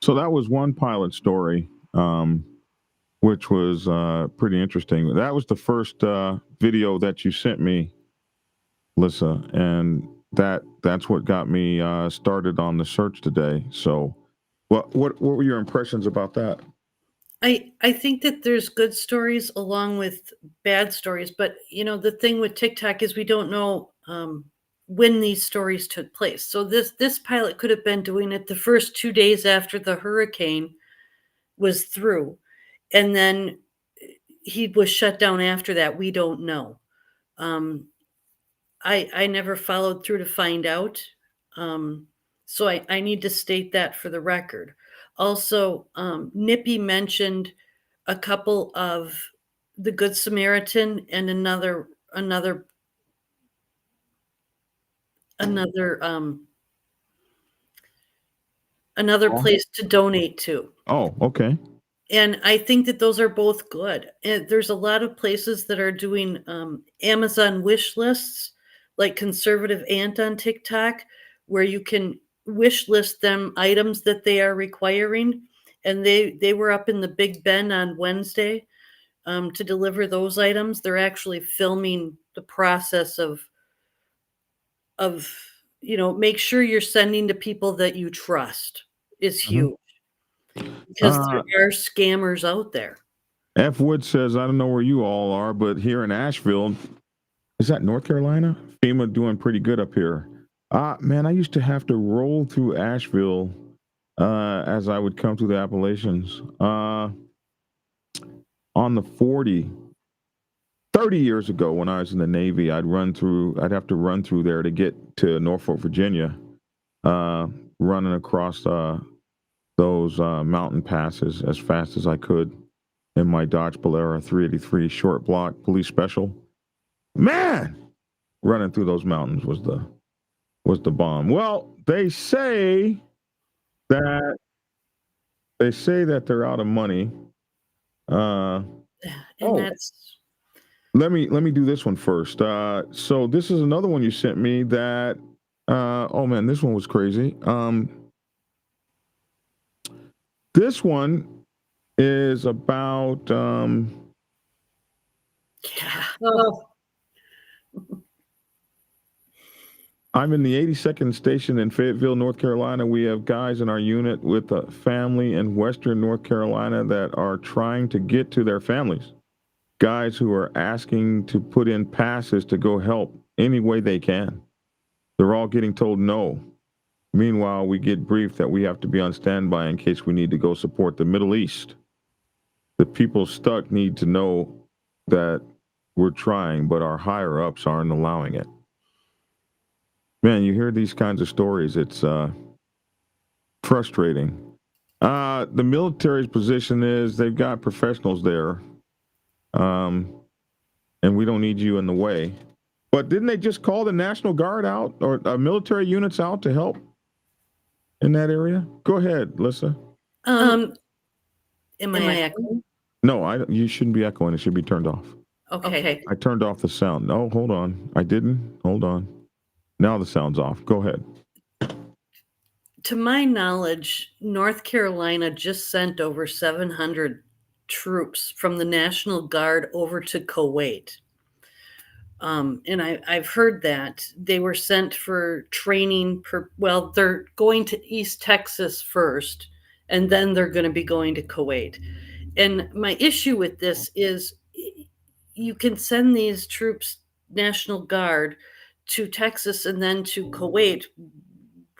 So that was one pilot story, which was pretty interesting. That was the first video that you sent me, Lissa, and that's what got me started on the search today. So, what were your impressions about that? I think that there's good stories along with bad stories, but you know the thing with TikTok is we don't know when these stories took place. So this pilot could have been doing it the first 2 days after the hurricane was through, and then he was shut down after that. We don't know. I never followed through to find out. So I need to state that for the record. Also, Nippy mentioned a couple of the Good Samaritan and another place to donate to. Oh, okay. And I think that those are both good. And there's a lot of places that are doing Amazon wish lists, like Conservative Ant on TikTok, where you can wish list them items that they are requiring. And they were up in the Big Ben on Wednesday to deliver those items. They're actually filming the process of make sure you're sending to people that you trust is huge. Because there are scammers out there. F. Wood says, I don't know where you all are, but here in Asheville, is that North Carolina? FEMA doing pretty good up here. Man, I used to have to roll through Asheville as I would come through the Appalachians. On the 30 years ago when I was in the Navy, I'd have to run through there to get to Norfolk, Virginia, running across those mountain passes as fast as I could in my Dodge Polara 383 short block police special. Man, running through those mountains was the bomb. Well, they say that they're out of money. That's let me do this one first. So this is another one you sent me that oh man, this one was crazy. This one is about I'm in the 82nd station in Fayetteville, North Carolina. We have guys in our unit with a family in Western North Carolina that are trying to get to their families. Guys who are asking to put in passes to go help any way they can. They're all getting told no. Meanwhile, we get briefed that we have to be on standby in case we need to go support the Middle East. The people stuck need to know that we're trying, but our higher ups aren't allowing it. Man, you hear these kinds of stories, it's frustrating. The military's position is they've got professionals there, and we don't need you in the way. But didn't they just call the National Guard out or military units out to help in that area? Go ahead, Lissa. Am I echoing? No, you shouldn't be echoing. It should be turned off. Okay. I turned off the sound. No, hold on. I didn't. Hold on. Now the sound's off. Go ahead. To my knowledge, North Carolina just sent over 700 troops from the National Guard over to Kuwait. And I've heard that they were sent for training. They're going to East Texas first, and then they're going to be going to Kuwait. And my issue with this is you can send these troops, National Guard, to Texas and then to Kuwait.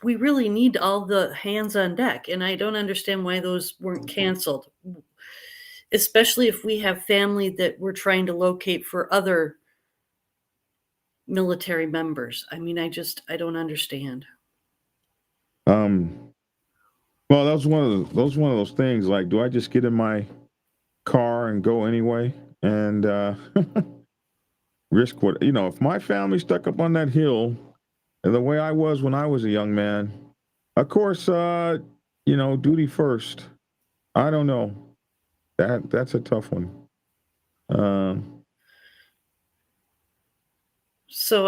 We really need all the hands on deck, and I don't understand why those weren't canceled, especially if we have family that we're trying to locate for other military members. I mean, I don't understand. Well, that was one of those things. Like, do I just get in my car and go anyway and risk what? If my family stuck up on that hill, the way I was when I was a young man, of course, duty first. I don't know. That's a tough one. So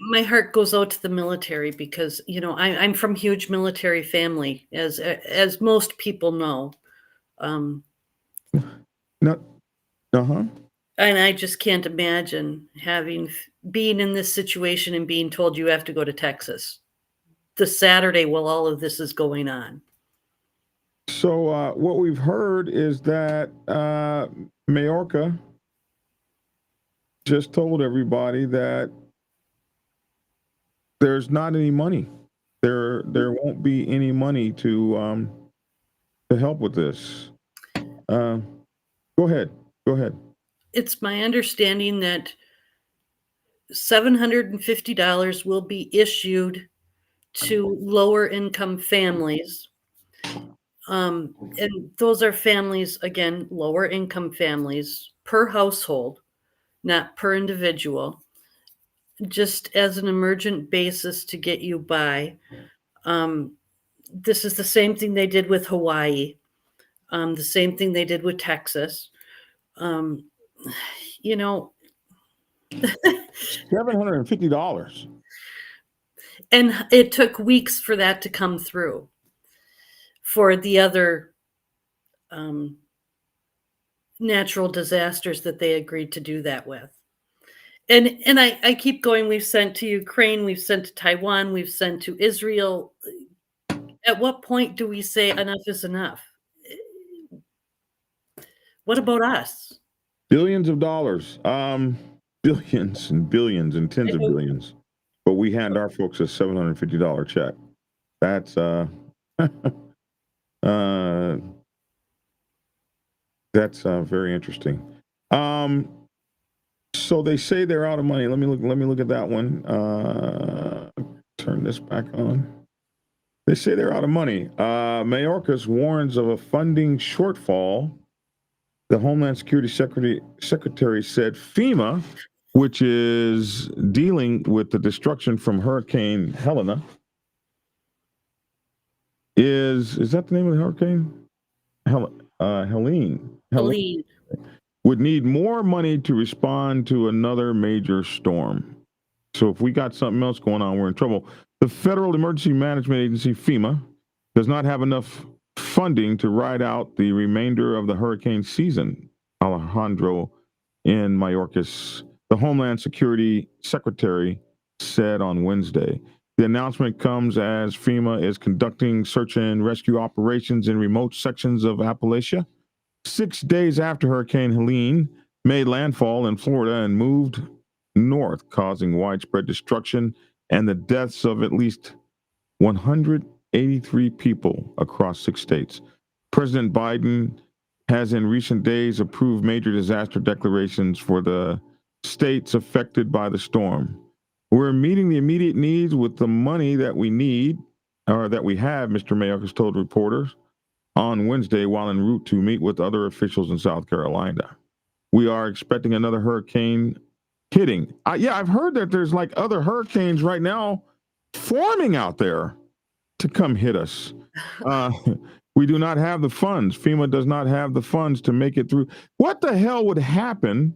my heart goes out to the military because, I'm from huge military family, as most people know. And I just can't imagine being in this situation and being told you have to go to Texas the Saturday while all of this is going on. So what we've heard is that Mayorkas just told everybody that there's not any money. There won't be any money to help with this. Go ahead. It's my understanding that $750 will be issued to lower income families. And those are families, again, lower income families per household, not per individual, just as an emergent basis to get you by. This is the same thing they did with Hawaii, the same thing they did with Texas. You know, $750. and it took weeks for that to come through for the other natural disasters that they agreed to do that with. And I keep going. We've sent to Ukraine, we've sent to Taiwan, we've sent to Israel. At what point do we say enough is enough? What about us? Billions of dollars. Billions and billions and tens of billions. But we hand our folks a $750 check. That's that's very interesting. So they say they're out of money. Let me look at that one. Turn this back on. They say they're out of money. Mayorkas warns of a funding shortfall. The Homeland Security Secretary said FEMA, which is dealing with the destruction from Hurricane Helena, is that the name of the hurricane? Helene. Would need more money to respond to another major storm. So if we got something else going on, we're in trouble. The Federal Emergency Management Agency, FEMA, does not have enough funding to ride out the remainder of the hurricane season. Alejandro in Mayorkas, the Homeland Security Secretary, said on Wednesday. The announcement comes as FEMA is conducting search and rescue operations in remote sections of Appalachia 6 days after Hurricane Helene made landfall in Florida and moved north, causing widespread destruction and the deaths of at least 183 people across 6 states. President Biden has in recent days approved major disaster declarations for the states affected by the storm. We're meeting the immediate needs with the money that we need, or that we have, Mr. Mayorkas told reporters on Wednesday while en route to meet with other officials in South Carolina. We are expecting another hurricane hitting. I've heard that there's like other hurricanes right now forming out there to come hit us. We do not have the funds. FEMA does not have the funds to make it through. What the hell would happen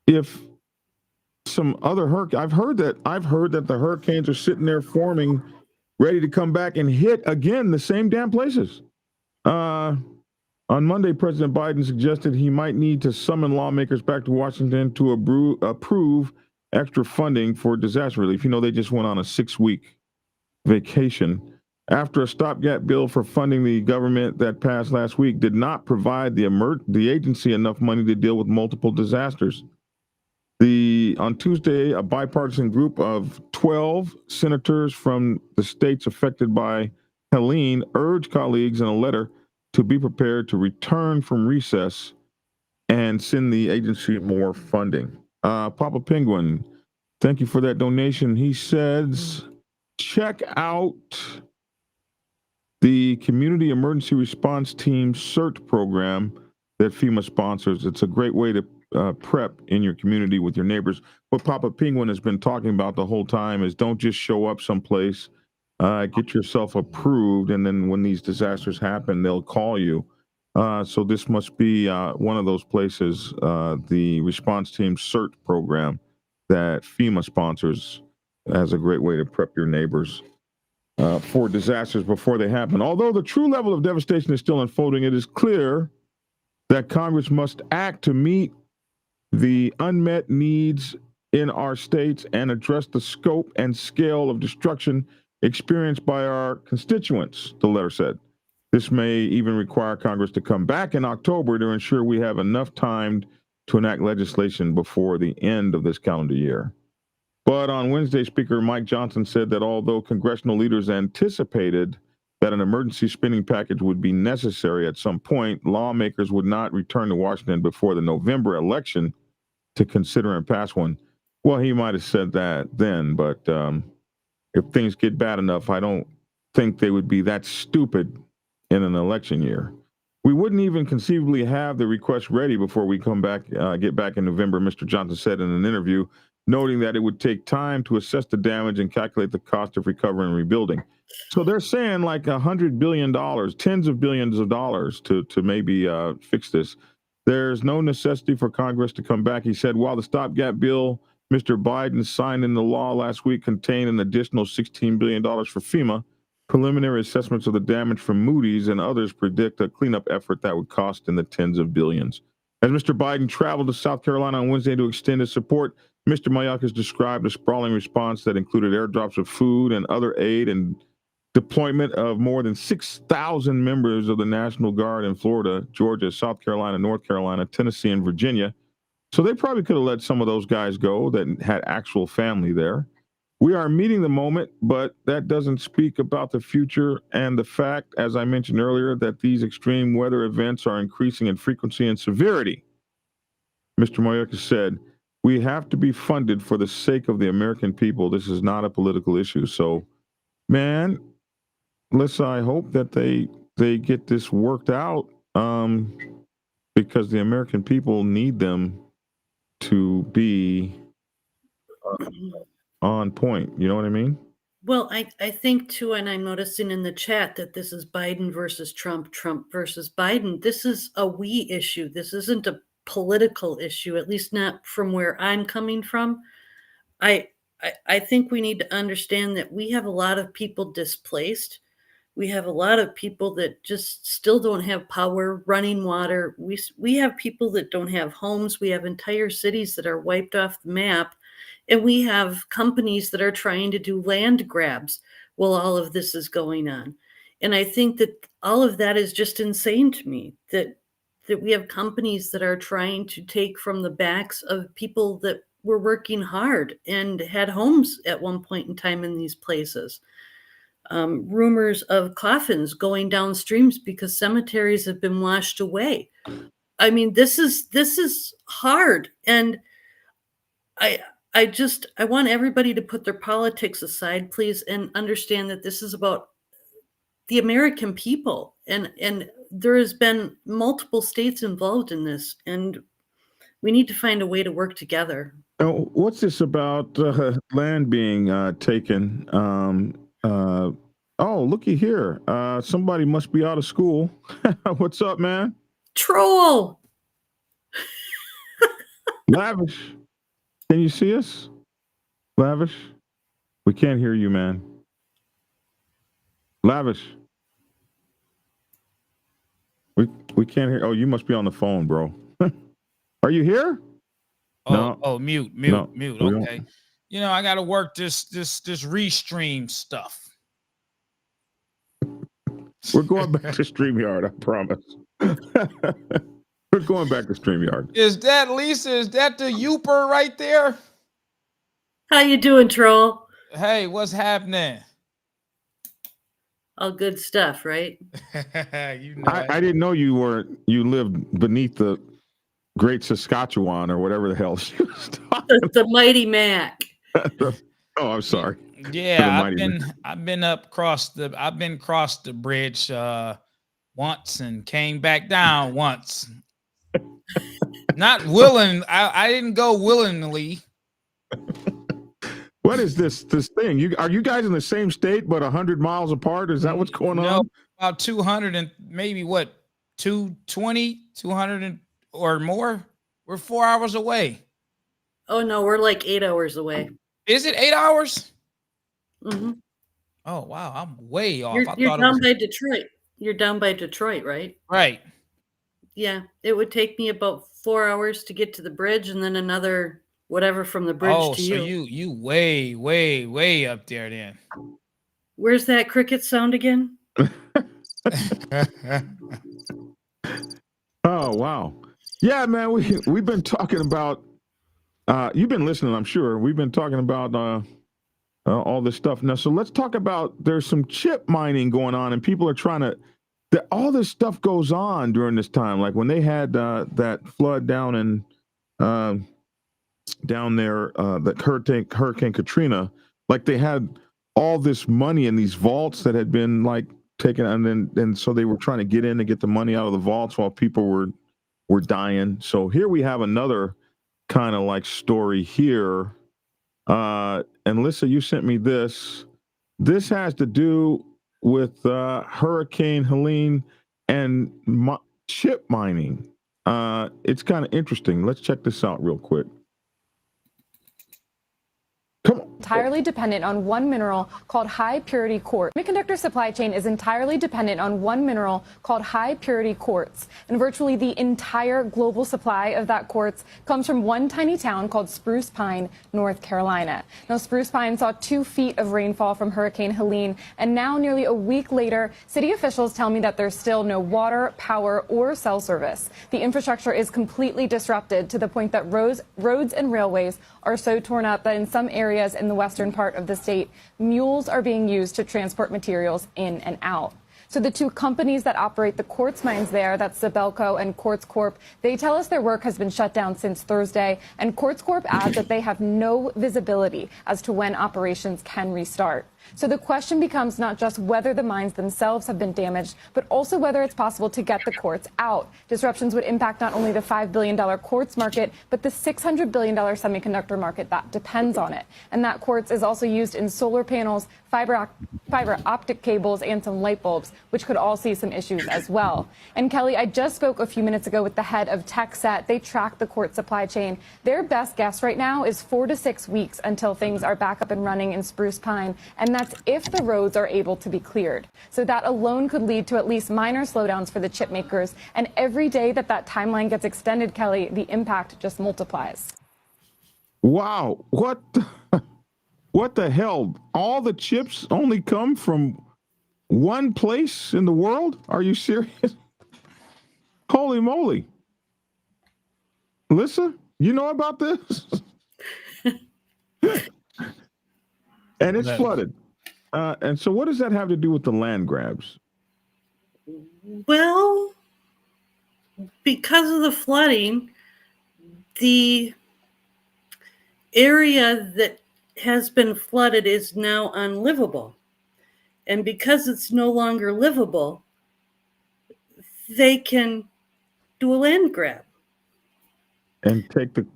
if some other hurricane? I've heard that the hurricanes are sitting there forming, ready to come back and hit again the same damn places. On Monday, President Biden suggested he might need to summon lawmakers back to Washington to approve extra funding for disaster relief. You know, they just went on a 6-week vacation after a stopgap bill for funding the government that passed last week did not provide the agency enough money to deal with multiple disasters. On Tuesday, a bipartisan group of 12 senators from the states affected by Helene urged colleagues in a letter to be prepared to return from recess and send the agency more funding. Papa Penguin, thank you for that donation. He says, check out the Community Emergency Response Team CERT program that FEMA sponsors. It's a great way to prep in your community with your neighbors. What Papa Penguin has been talking about the whole time is don't just show up someplace, get yourself approved, and then when these disasters happen, they'll call you. So this must be one of those places, the Response Team CERT program that FEMA sponsors as a great way to prep your neighbors for disasters before they happen. Although the true level of devastation is still unfolding, it is clear that Congress must act to meet the unmet needs in our states and address the scope and scale of destruction experienced by our constituents, the letter said. This may even require Congress to come back in October to ensure we have enough time to enact legislation before the end of this calendar year. But on Wednesday, Speaker Mike Johnson said that although congressional leaders anticipated that an emergency spending package would be necessary at some point, lawmakers would not return to Washington before the November election to consider and pass one. Well, he might have said that then, but if things get bad enough, I don't think they would be that stupid in an election year. We wouldn't even conceivably have the request ready before we come back, get back in November, Mr. Johnson said in an interview, noting that it would take time to assess the damage and calculate the cost of recovering and rebuilding. So they're saying like $100 billion, tens of billions of dollars to maybe fix this. There's no necessity for Congress to come back. He said, while the stopgap bill Mr. Biden signed into law last week contained an additional $16 billion for FEMA, preliminary assessments of the damage from Moody's and others predict a cleanup effort that would cost in the tens of billions. As Mr. Biden traveled to South Carolina on Wednesday to extend his support, Mr. Mayorkas described a sprawling response that included airdrops of food and other aid and deployment of more than 6,000 members of the National Guard in Florida, Georgia, South Carolina, North Carolina, Tennessee, and Virginia. So they probably could have let some of those guys go that had actual family there. We are meeting the moment, but that doesn't speak about the future and the fact, as I mentioned earlier, that these extreme weather events are increasing in frequency and severity. Mr. Mayorkas said, we have to be funded for the sake of the American people. This is not a political issue. So, man, I hope that they get this worked out because the American people need them to be on point. You know what I mean? Well, I think too, and I'm noticing in the chat that this is Biden versus Trump, Trump versus Biden. This is a we issue. This isn't a political issue, at least not from where I'm coming from. I think we need to understand that we have a lot of people displaced. We have a lot of people that just still don't have power, running water. We have people that don't have homes. We have entire cities that are wiped off the map. And we have companies that are trying to do land grabs while all of this is going on. And I think that all of that is just insane to me, that we have companies that are trying to take from the backs of people that were working hard and had homes at one point in time in these places. Rumors of coffins going down streams because cemeteries have been washed away. I mean, this is hard. And I want everybody to put their politics aside, please, and understand that this is about the American people. And there has been multiple states involved in this, and we need to find a way to work together. What's this about land being taken? Oh, looky here. Somebody must be out of school. What's up, man? Troll. Lavish. Can you see us? Lavish? We can't hear you, man. Lavish. We can't hear. Oh, you must be on the phone, bro. Are you here? Oh, mute. No, Okay. You know, I got to work this restream stuff. We're going back to StreamYard, I promise. We're going back to StreamYard. Is that Lisa? Is that the Youper right there? How you doing, Troll? Hey, what's happening? All good stuff, right? You know, I didn't know you lived beneath the Great Saskatchewan or whatever the hell she was talking. The Mighty Mac. Oh, I'm sorry. Yeah, I've been across the bridge once and came back down once. Not willing. I didn't go willingly. What is this thing? Are you guys in the same state but 100 miles apart? Is that what's going on? About 200 and maybe 220, 200 or more. We're 4 hours away. Oh no, we're like 8 hours away. Is it 8 hours? Mm-hmm. Oh wow, I'm way off. You're down by Detroit. You're down by Detroit, right? Right. Yeah, it would take me about 4 hours to get to the bridge, and then another whatever from the bridge to you. Oh, so you way up there then. Where's that cricket sound again? Oh wow, yeah, man. We've been talking about. You've been listening, I'm sure. We've been talking about all this stuff now. So let's talk about. There's some chip mining going on, and people are trying to. All this stuff goes on during this time, like when they had that flood down in down there, that Hurricane Katrina. Like they had all this money in these vaults that had been like taken, and then so they were trying to get in to get the money out of the vaults while people were dying. So here we have another kind of like story here. And Lisa, you sent me this. This has to do with Hurricane Helene and chip mining. It's kind of interesting. Let's check this out real quick. Entirely dependent on one mineral called high purity quartz. Semiconductor supply chain is entirely dependent on one mineral called high purity quartz, and virtually the entire global supply of that quartz comes from one tiny town called Spruce Pine, North Carolina. Now, Spruce Pine saw 2 feet of rainfall from Hurricane Helene, and now nearly a week later, city officials tell me that there's still no water, power, or cell service. The infrastructure is completely disrupted to the point that roads and railways are so torn up that in some areas in the western part of the state, mules are being used to transport materials in and out. So the 2 companies that operate the quartz mines there, that's Zabelco and Quartz Corp, they tell us their work has been shut down since Thursday, and Quartz Corp adds that they have no visibility as to when operations can restart. So the question becomes not just whether the mines themselves have been damaged, but also whether it's possible to get the quartz out. Disruptions would impact not only the $5 billion quartz market, but the $600 billion semiconductor market that depends on it. And that quartz is also used in solar panels, fiber optic cables, and some light bulbs, which could all see some issues as well. And Kelly, I just spoke a few minutes ago with the head of TechSet. They track the quartz supply chain. Their best guess right now is 4 to 6 weeks until things are back up and running in Spruce Pine, and that's if the roads are able to be cleared. So that alone could lead to at least minor slowdowns for the chip makers. And every day that timeline gets extended, Kelly, the impact just multiplies. Wow. What the hell? All the chips only come from one place in the world? Are you serious? Holy moly. Lisa, you know about this? And it's flooded. And so what does that have to do with the land grabs? Well, because of the flooding, the area that has been flooded is now unlivable. And because it's no longer livable, they can do a land grab. And take the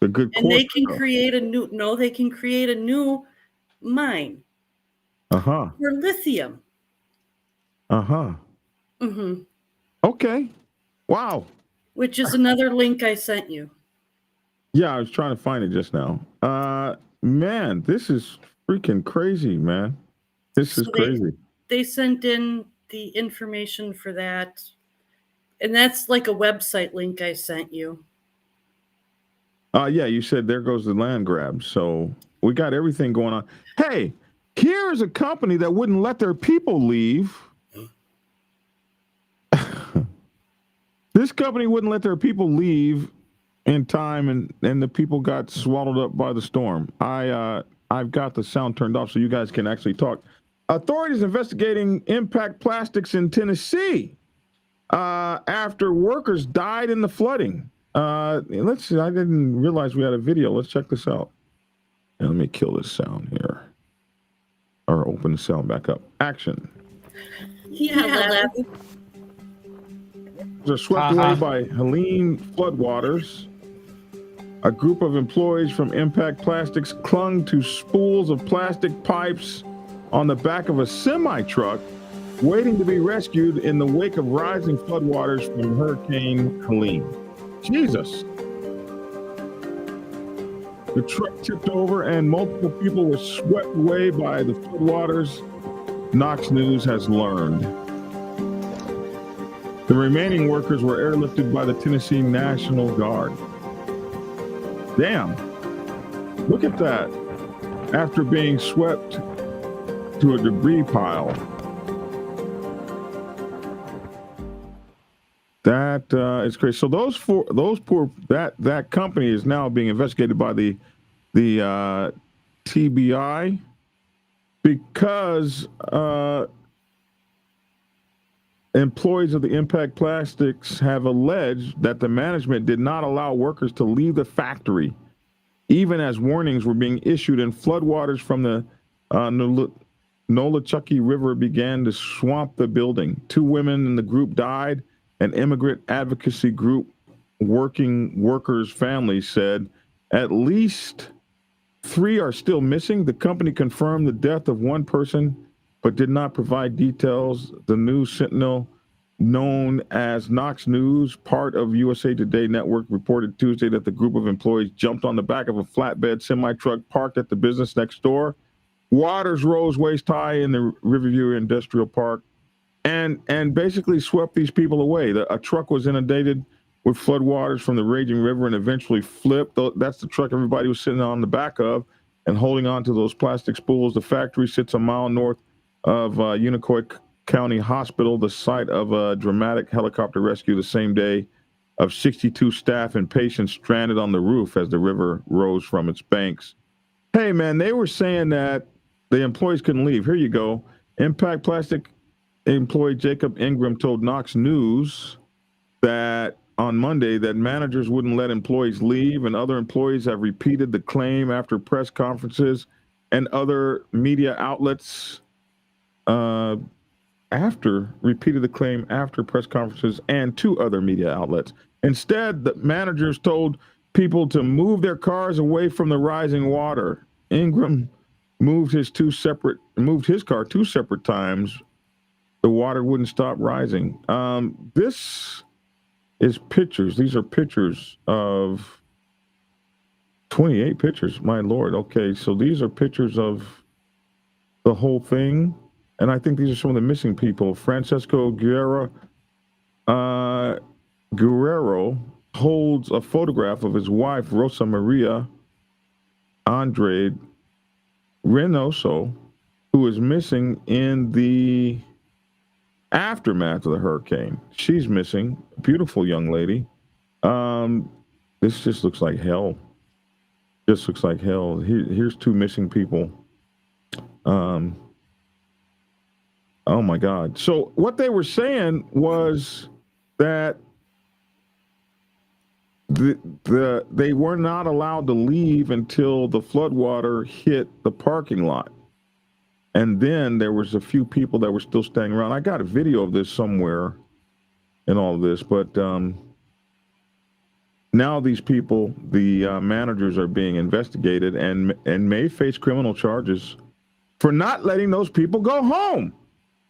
good and they quartz can out. create a new mine Uh-huh. for lithium. Uh-huh. Mm-hmm. Okay. Wow. Which is another link I sent you. Yeah, I was trying to find it just now. Man, this is freaking crazy, man. This is crazy. They sent in the information for that. And that's like a website link I sent you. Yeah, you said there goes the land grab. So we got everything going on. Hey, here's a company that wouldn't let their people leave. This company wouldn't let their people leave in time, and the people got swallowed up by the storm. I've got the sound turned off so you guys can actually talk. Authorities investigating impact plastics in Tennessee after workers died in the flooding. Let's see. I didn't realize we had a video. Let's check this out. And let me kill this sound here, or open the sound back up. Action. Yeah, Are swept away by Helene floodwaters. A group of employees from Impact Plastics clung to spools of plastic pipes on the back of a semi-truck, waiting to be rescued in the wake of rising floodwaters from Hurricane Helene. Jesus. The truck tipped over and multiple people were swept away by the floodwaters, Knox News has learned. The remaining workers were airlifted by the Tennessee National Guard. Damn. Look at that. After being swept to a debris pile. That is crazy. So that company is now being investigated by the TBI because employees of the Impact Plastics have alleged that the management did not allow workers to leave the factory, even as warnings were being issued and floodwaters from the Nolichucky River began to swamp the building. 2 women in the group died. An immigrant advocacy group, Working Workers Family, said at least 3 are still missing. The company confirmed the death of 1 person, but did not provide details. The News Sentinel, known as Knox News, part of USA Today Network, reported Tuesday that the group of employees jumped on the back of a flatbed semi-truck parked at the business next door. Waters rose waist high in the Riverview Industrial Park and basically swept these people away. A truck was inundated with floodwaters from the raging river and eventually flipped. That's the truck everybody was sitting on the back of and holding on to those plastic spools. The factory sits a mile north of Unicoi County Hospital, the site of a dramatic helicopter rescue the same day of 62 staff and patients stranded on the roof as the river rose from its banks. Hey, man, they were saying that the employees couldn't leave. Here you go. Impact Plastic employee Jacob Ingram told Knox News that on Monday that managers wouldn't let employees leave, and other employees have repeated the claim after press conferences and other media outlets after press conferences and 2 other media outlets. Instead, the managers told people to move their cars away from the rising water. Ingram moved his car 2 separate times. The water wouldn't stop rising. This is pictures. These are pictures of 28 pictures. My Lord. Okay, so these are pictures of the whole thing. And I think these are some of the missing people. Francesco Guerrero holds a photograph of his wife, Rosa Maria Andrade Reynoso, who is missing in the aftermath of the hurricane. She's missing. Beautiful young lady. This just looks like hell. Just looks like hell. Here's 2 missing people. Oh my God. So what they were saying was that they were not allowed to leave until the floodwater hit the parking lot. And then there was a few people that were still staying around. I got a video of this somewhere in all of this, but now these people, the managers, are being investigated and may face criminal charges for not letting those people go home.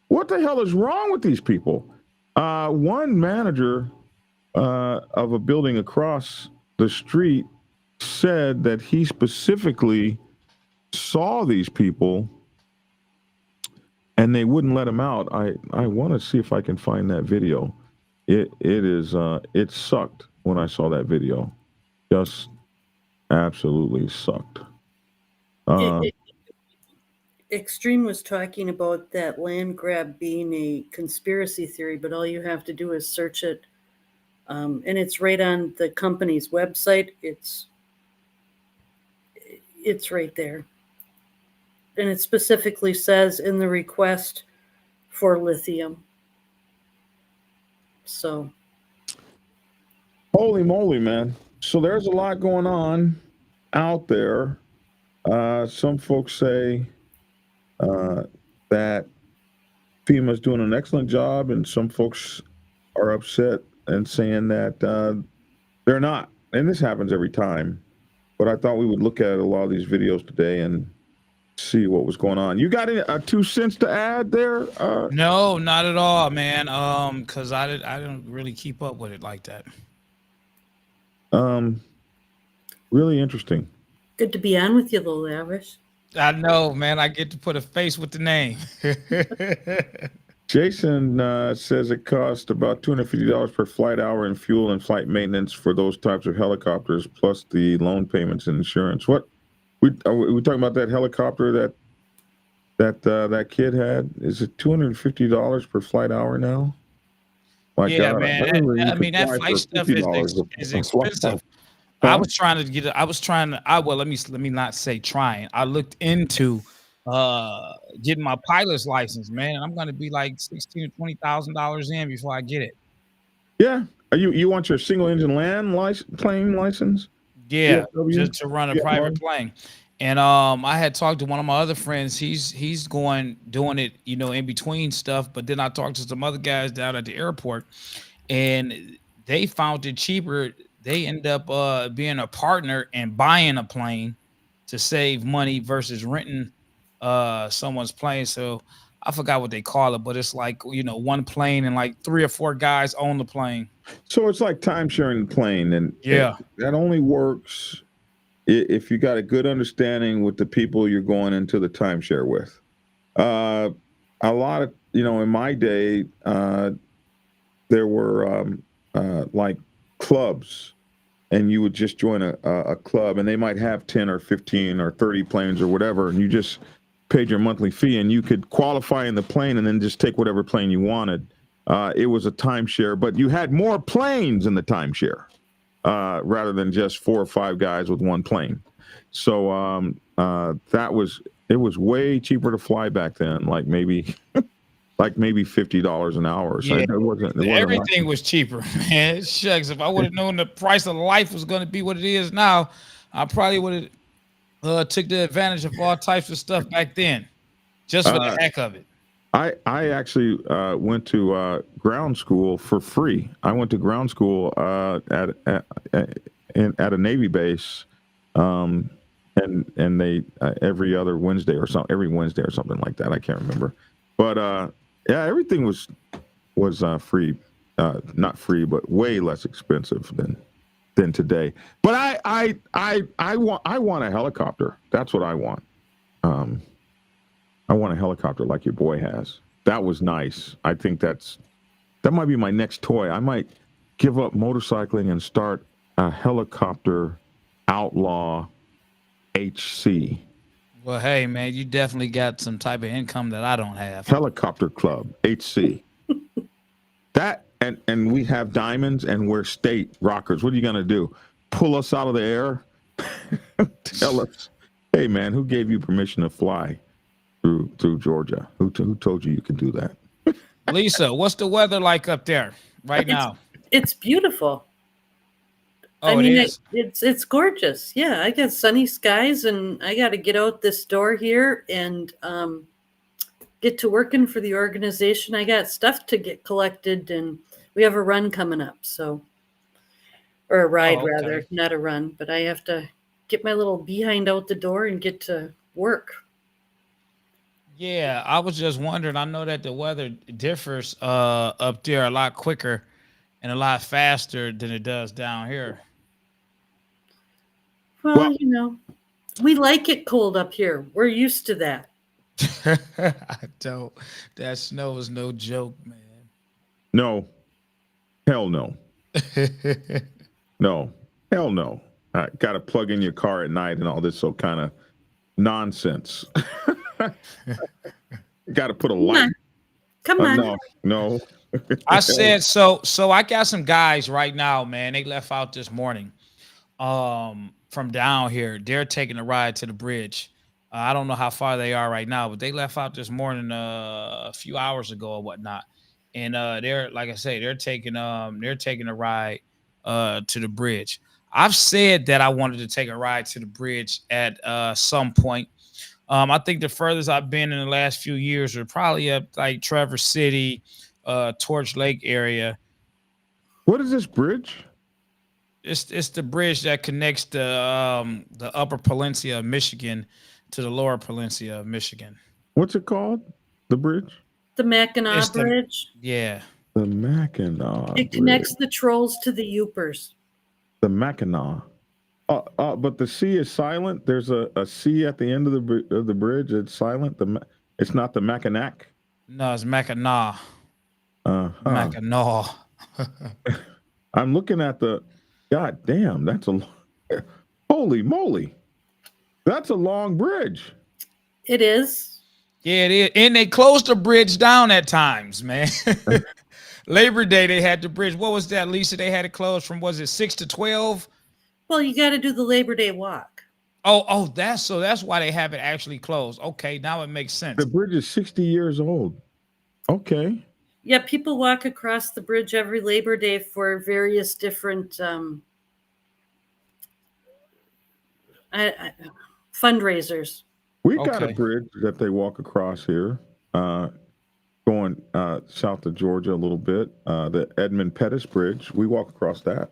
What the hell is wrong with these people? One manager of a building across the street said that he specifically saw these people and they wouldn't let him out. I want to see if I can find that video. It sucked when I saw that video. Just absolutely sucked. Extreme was talking about that land grab being a conspiracy theory, but all you have to do is search it. And it's right on the company's website. It's right there. And it specifically says in the request for lithium. So. Holy moly, man. So there's a lot going on out there. Some folks say that FEMA is doing an excellent job, and some folks are upset and saying that they're not. And this happens every time. But I thought we would look at a lot of these videos today and see what was going on. You got any 2 cents to add there? No, not at all, man. Because I don't really keep up with it like that. Really interesting. Good to be on with you, though, Lavish. I know, man. I get to put a face with the name. Jason says it costs about $250 per flight hour in fuel and flight maintenance for those types of helicopters, plus the loan payments and insurance. What are we talking about? That helicopter that kid had? Is it $250 per flight hour now? My yeah, God, man. I mean, that flight stuff is expensive. Huh? Let me not say trying. I looked into getting my pilot's license, man. I'm gonna be like $16,000 to $20,000 in before I get it. Yeah. You want your single engine land plane license? Yeah, just to run a private plane. And I had talked to one of my other friends. He's doing it, in between stuff. But then I talked to some other guys down at the airport, and they found it cheaper. They end up being a partner and buying a plane to save money versus renting someone's plane. So I forgot what they call it, but it's like, one plane and like 3 or 4 guys own the plane. So it's like time sharing the plane, and Yeah, that only works if you got a good understanding with the people you're going into the timeshare with. A lot of, in my day, there were like clubs, and you would just join a club, and they might have 10 or 15 or 30 planes or whatever, and you just paid your monthly fee, and you could qualify in the plane and then just take whatever plane you wanted. It was a timeshare, but you had more planes in the timeshare rather than just 4 or 5 guys with one plane. So it was way cheaper to fly back then, like maybe $50 an hour. So yeah. it wasn't Everything was cheaper, man. Shucks, if I would have known the price of life was going to be what it is now, I probably would have took the advantage of all types of stuff back then, just for the heck of it. I actually went to ground school for free. I went to ground school at a Navy base, and they every Wednesday or something like that. I can't remember, but yeah, everything was free, not free, but way less expensive than today. But I want a helicopter. That's what I want. I want a helicopter like your boy has. That was nice. I think that might be my next toy. I might give up motorcycling and start a helicopter outlaw HC. Well, hey, man, you definitely got some type of income that I don't have. Helicopter Club HC. That and we have diamonds and we're state rockers. What are you gonna do? Pull us out of the air? Tell us, hey man, who gave you permission to fly through Georgia? Who told you can do that? Lisa, what's the weather like up there right now? It's beautiful. Oh, I mean, it is? it's gorgeous. Yeah, I got sunny skies, and I got to get out this door here and get to working for the organization. I got stuff to get collected, and we have a run coming up. Or a ride, rather, not a run. But I have to get my little behind out the door and get to work. Yeah, I was just wondering. I know that the weather differs up there a lot quicker and a lot faster than it does down here. Well, we like it cold up here. We're used to that. I don't. That snow is no joke, man. No. Hell no. No. Hell no. Got to plug in your car at night and all this kind of nonsense. Got to put a light. Come on. No. I said so I got some guys right now, man. They left out this morning from down here. They're taking a ride to the bridge. I don't know how far they are right now, but they left out this morning a few hours ago or whatnot. And they're, like I say, they're taking a ride to the bridge. I've said that I wanted to take a ride to the bridge at some point. I think the furthest I've been in the last few years are probably up like Traverse City, Torch Lake area. What is this bridge? It's the bridge that connects the upper Palencia of Michigan to the lower Palencia of Michigan. What's it called? The bridge? The Mackinac Bridge. Yeah. The Mackinac. It connects the Trolls to the Yoopers. The Mackinac. But the C is silent. There's a C at the end of the bridge. It's silent. It's not the Mackinac. No, it's Mackinac. Mackinac. I'm looking at the. God damn, holy moly, that's a long bridge. It is. Yeah, it is. And they closed the bridge down at times, man. Labor Day, they had the bridge. What was that, Lisa? They had it closed from, was it 6 to 12? Well, you got to do the Labor Day walk. Oh, that's why they have it actually closed. Okay, now it makes sense. The bridge is 60 years old. Okay. Yeah, people walk across the bridge every Labor Day for various different fundraisers. We got a bridge that they walk across here, going south of Georgia a little bit. The Edmund Pettus Bridge. We walk across that.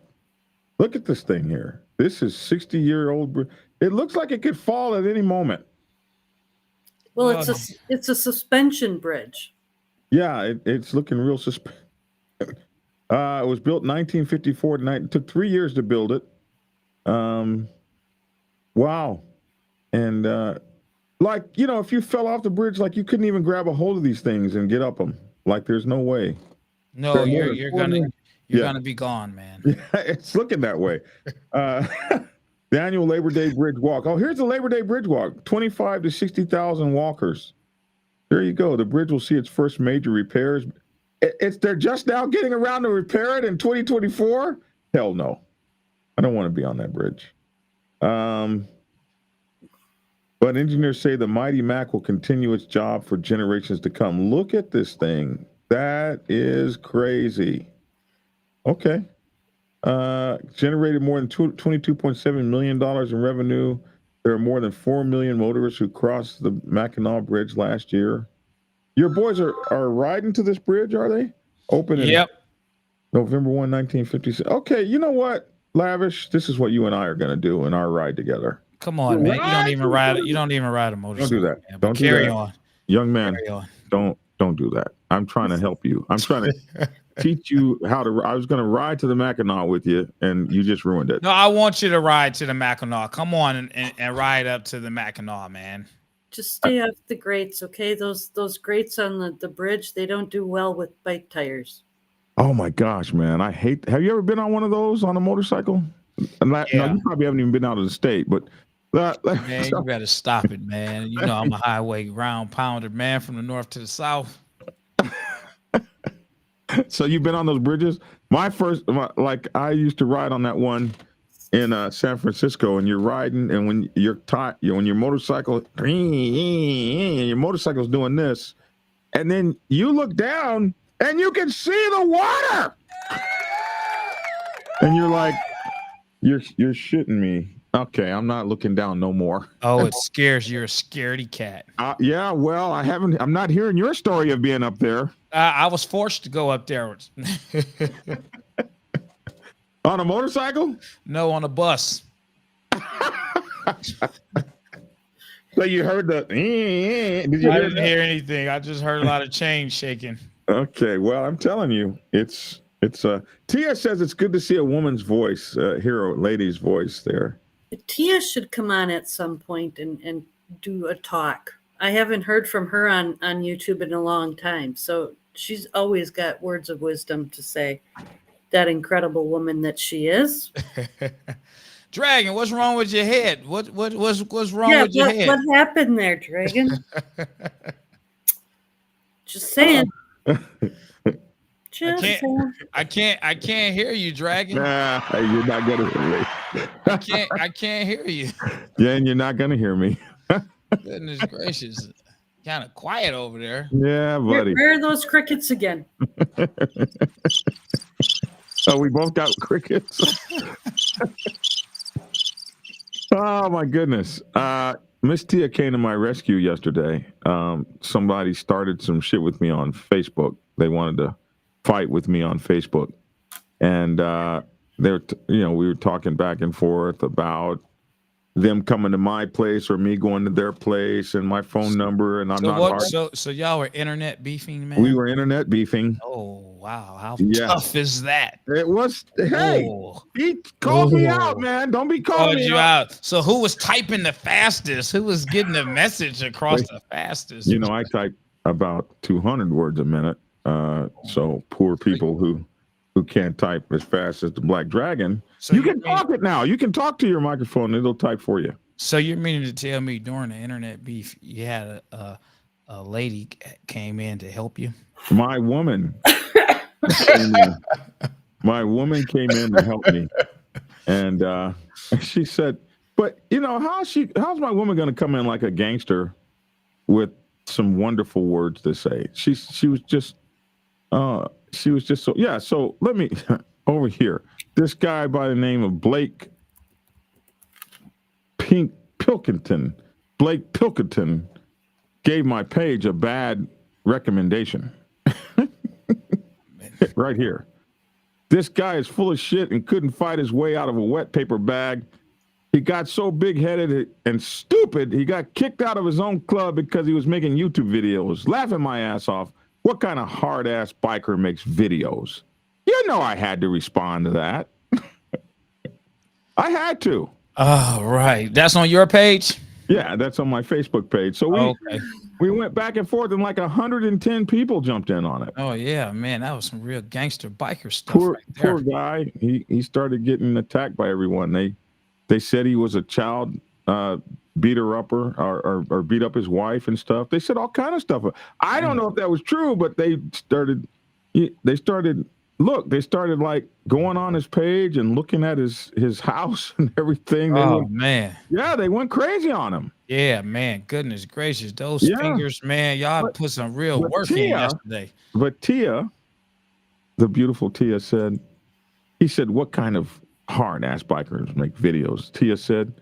Look at this thing here. This is 60-year-old. It looks like it could fall at any moment. Well, it's a suspension bridge. Yeah, it's looking real suspicious. It was built in 1954. It took 3 years to build it. Wow. And if you fell off the bridge, like you couldn't even grab a hold of these things and get up them. Like there's no way. No, you're gonna be gone, man. It's looking that way. The annual Labor Day Bridge Walk. Oh, here's the Labor Day Bridge Walk. 25 to 60,000 walkers. There you go. The bridge will see its first major repairs. They're just now getting around to repair it in 2024? Hell no. I don't want to be on that bridge. But engineers say the Mighty Mac will continue its job for generations to come. Look at this thing. That is crazy. Okay. Generated more than $22.7 million in revenue. There are more than 4 million motorists who crossed the Mackinac Bridge last year. Your boys are riding to this bridge, are they? Opening November 1, 1956. Okay, you know what, Lavish? This is what you and I are going to do in our ride together. Come on, man. You don't even ride a motorcycle. Don't do that. Man. Don't carry do that. on. Young man, carry on. Don't do that. I'm trying to help you. I'm trying to teach you how to. I was going to ride to the Mackinac with you, and you just ruined it. No, I want you to ride to the Mackinac. Come on and ride up to the Mackinac, man. Just stay off the grates, okay? Those grates on the bridge, they don't do well with bike tires. Oh my gosh, man. I hate. Have you ever been on one of those on a motorcycle? No, you probably haven't even been out of the state, but man, you better stop it, man. You know I'm a highway ground pounder, man, from the north to the south. So you've been on those bridges? I used to ride on that one in San Francisco, and you're riding, and when when your motorcycle's doing this, and then you look down and you can see the water, and you're like, you're shitting me. Okay, I'm not looking down no more. Oh, it scares you. You're a scaredy cat. Yeah, well, I'm not hearing your story of being up there. I was forced to go up there. On a motorcycle? No, on a bus. So you heard the. Did you I didn't hear anything. I just heard a lot of chains shaking. Okay, well, I'm telling you, it's. Tia says it's good to see a woman's voice, hear a lady's voice there. Tia should come on at some point and do a talk. I haven't heard from her on YouTube in a long time, so she's always got words of wisdom to say. That incredible woman that she is. Dragon, what's wrong with your head? What's wrong with your head? What happened there, Dragon? Just saying. I can't hear you, Dragon. Nah, you're not gonna hear me. I can't hear you. Yeah, and you're not gonna hear me. Goodness gracious. Kind of quiet over there. Yeah, buddy. Where are those crickets again? Oh, we both got crickets. Oh my goodness. Miss Tia came to my rescue yesterday. Somebody started some shit with me on Facebook. They wanted to fight with me on Facebook, and we were talking back and forth about them coming to my place or me going to their place and my phone number, and so y'all were internet beefing, man? We were internet beefing. Oh wow, how tough is that? It was. Hey, he called me out, man. Don't be calling me out. So who was typing the fastest? Who was getting the message across the fastest? You know, I type about 200 words a minute. So poor people who can't type as fast as the Black Dragon. So you can talk it now. You can talk to your microphone and it'll type for you. So you're meaning to tell me during the internet beef, you had a lady came in to help you? My woman came in. My woman came in to help me. And she said, but how's my woman going to come in like a gangster with some wonderful words to say? She was just so, yeah. So let me over here. This guy by the name of Blake Pilkington Blake Pilkington gave my page a bad recommendation. Right here. This guy is full of shit and couldn't fight his way out of a wet paper bag. He got so big-headed and stupid, he got kicked out of his own club because he was making YouTube videos, laughing my ass off. What kind of hard-ass biker makes videos? You know I had to respond to that. I had to. Oh, right. That's on your page? Yeah, that's on my Facebook page. So we went back and forth, and like 110 people jumped in on it. Oh yeah, man, that was some real gangster biker stuff. Poor guy. He started getting attacked by everyone. They said he was a child beater upper or beat up his wife and stuff. They said all kind of stuff. I don't know if that was true, but they started like going on his page and looking at his house and everything. Man. Yeah, they went crazy on him. Yeah, man. Goodness gracious. Those fingers, man, y'all put some real work in yesterday. But Tia, the beautiful Tia he said, what kind of hard-ass bikers make videos? Tia said,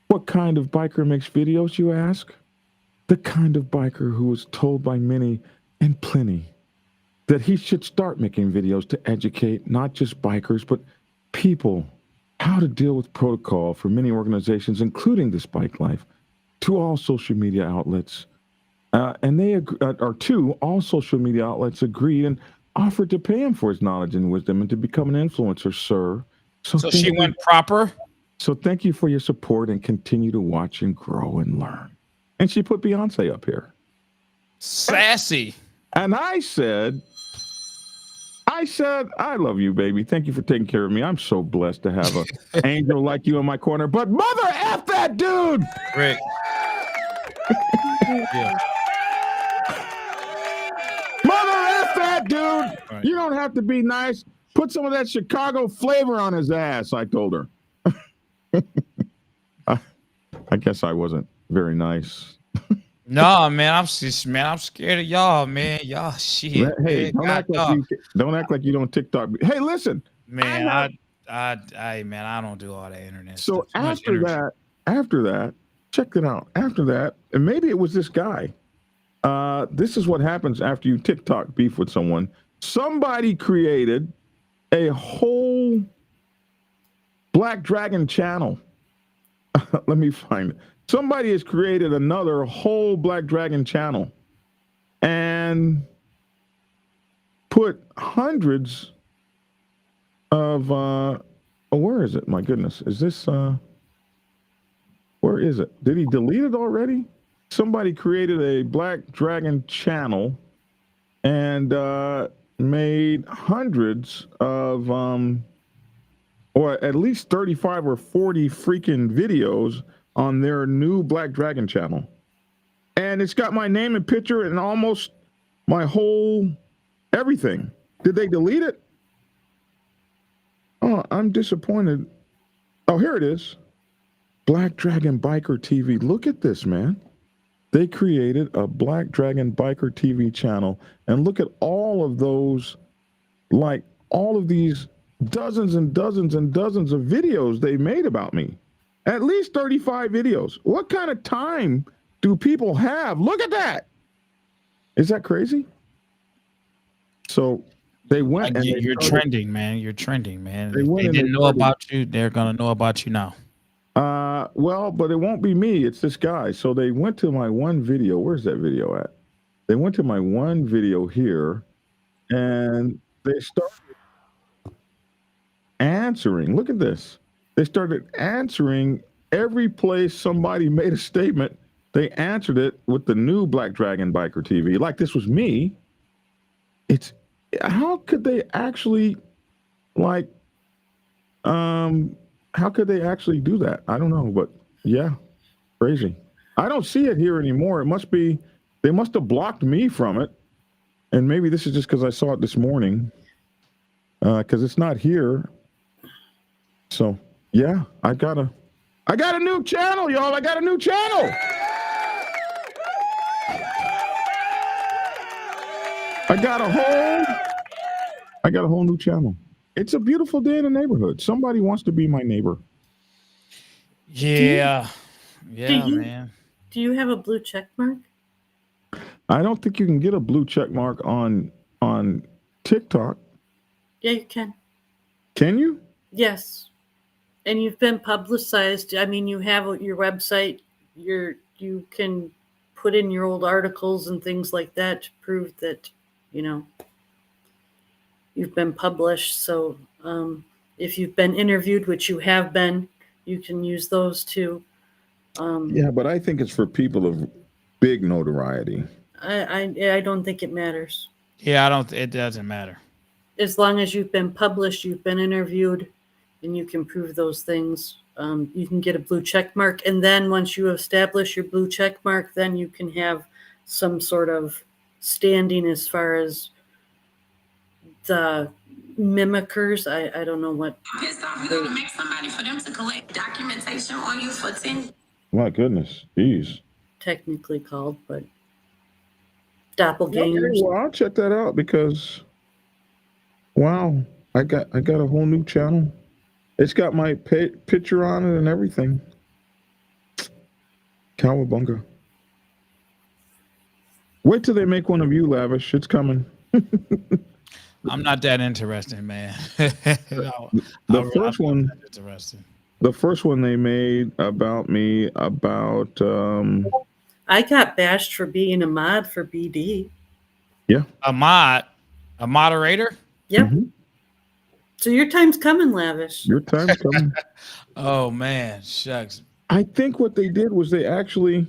what kind of biker makes videos, you ask? The kind of biker who was told by many and plenty that he should start making videos to educate not just bikers, but people how to deal with protocol for many organizations, including this Bike Life, to all social media outlets. All social media outlets agreed and offered to pay him for his knowledge and wisdom and to become an influencer, sir. So she went proper? So thank you for your support and continue to watch and grow and learn. And she put Beyonce up here. Sassy. And I said, I love you, baby. Thank you for taking care of me. I'm so blessed to have an angel like you in my corner. But mother F that dude! Rick. Yeah. Mother F that dude! Right. You don't have to be nice. Put some of that Chicago flavor on his ass, I told her. I guess I wasn't very nice. No, man, I'm scared of y'all, man. Y'all shit. Hey, don't act like you don't TikTok. Hey, listen, man. I don't do all that internet. So after that, check it out. After that, and maybe it was this guy. This is what happens after you TikTok beef with someone. Somebody created a whole Black Dragon channel. Let me find it. Somebody has created another whole Black Dragon channel and put hundreds of where is it? My goodness. Is this where is it? Did he delete it already? Somebody created a Black Dragon channel and made hundreds of or at least 35 or 40 freaking videos on their new Black Dragon channel. And it's got my name and picture and almost my whole everything. Did they delete it? Oh, I'm disappointed. Oh, here it is. Black Dragon Biker TV. Look at this, man. They created a Black Dragon Biker TV channel. And look at all of those, like all of these dozens and dozens and dozens of videos they made about me. At least 35 videos. What kind of time do people have? Look at that. Is that crazy? So they went and you're trending, man. You're trending, man. If they didn't know about you, they're gonna know about you now. Well, but it won't be me. It's this guy. So they went to my one video. Where's that video at? They went to my one video here, and they started answering. Look at this. They started answering every place somebody made a statement. They answered it with the new Black Dragon Biker TV. Like this was me. It's how could they actually how could they actually do that? I don't know, but yeah, crazy. I don't see it here anymore. It must be, they must have blocked me from it. And maybe this is just because I saw it this morning, because it's not here. So yeah, I got a new channel, y'all. I got a new channel. I got a whole new channel. It's a beautiful day in the neighborhood. Somebody wants to be my neighbor. Yeah. Yeah, man. Do you have a blue check mark? I don't think you can get a blue check mark on TikTok. Yeah, you can. Can you? Yes. And you've been publicized. I mean, you have your website. You can put in your old articles and things like that to prove that, you've been published. So if you've been interviewed, which you have been, you can use those too. Yeah, but I think it's for people of big notoriety. I don't think it matters. Yeah, it doesn't matter. As long as you've been published, you've been interviewed, and you can prove those things, you can get a blue check mark. And then once you establish your blue check mark, then you can have some sort of standing as far as the mimickers. I don't know what. Pissed off, you're gonna make somebody for them to collect documentation on you for 10. My goodness, jeez. Technically called, but doppelgangers. Okay, well, I'll check that out because, wow, I got a whole new channel. It's got my picture on it and everything. Cowabunga. Wait till they make one of you, Lavish. It's coming. I'm not that interested, man. The first one they made about me I got bashed for being a mod for BD. Yeah. A moderator? Yep. Mm-hmm. So your time's coming, Lavish. Your time's coming. Oh man, shucks. I think what they did was they actually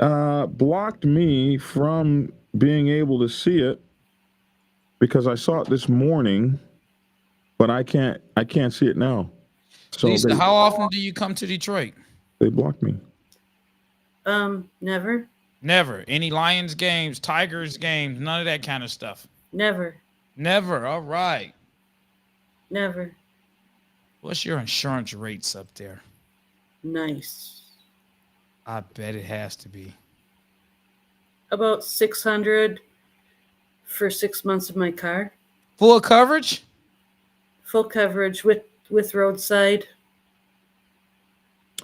blocked me from being able to see it because I saw it this morning, but I can't see it now. So Lisa, how often do you come to Detroit? They blocked me. Never. Never. Any Lions games, Tigers games, none of that kind of stuff. Never. Never. All right. Never. What's your insurance rates up there? Nice. I bet it has to be. About $600 for 6 months of my car. Full coverage? Full coverage with roadside.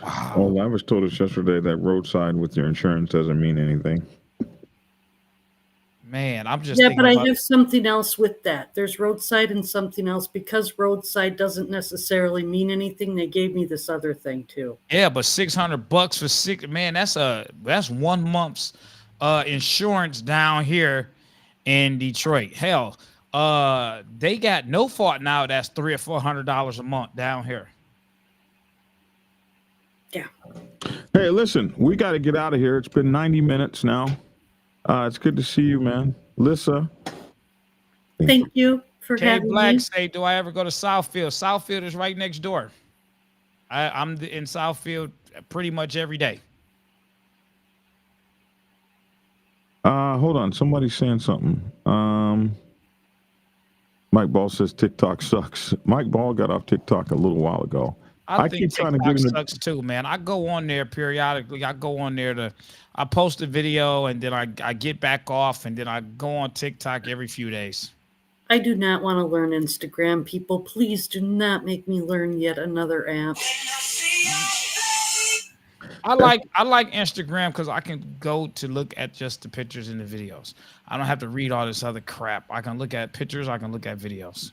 Wow. Well, I was told us yesterday that roadside with your insurance doesn't mean anything. Man, I'm just but I have something else with that. There's roadside and something else because roadside doesn't necessarily mean anything. They gave me this other thing too. Yeah, but $600 for 6, man, that's 1 month's insurance down here in Detroit. Hell, they got no fault now. That's $300 or $400 a month down here. Yeah. Hey, listen, we got to get out of here. It's been 90 minutes now. It's good to see you, man. Lissa. Thank you for having Black me. Say, do I ever go to Southfield? Southfield is right next door. I'm in Southfield pretty much every day. Hold on. Somebody's saying something. Mike Ball says TikTok sucks. Mike Ball got off TikTok a little while ago. I think keep trying TikTok to get sucks too, man. I go on there periodically. I go on there I post a video and then I get back off and then I go on TikTok every few days. I do not want to learn Instagram. People, please do not make me learn yet another app. I like Instagram because I can go to look at just the pictures and the videos. I don't have to read all this other crap. I can look at pictures. I can look at videos.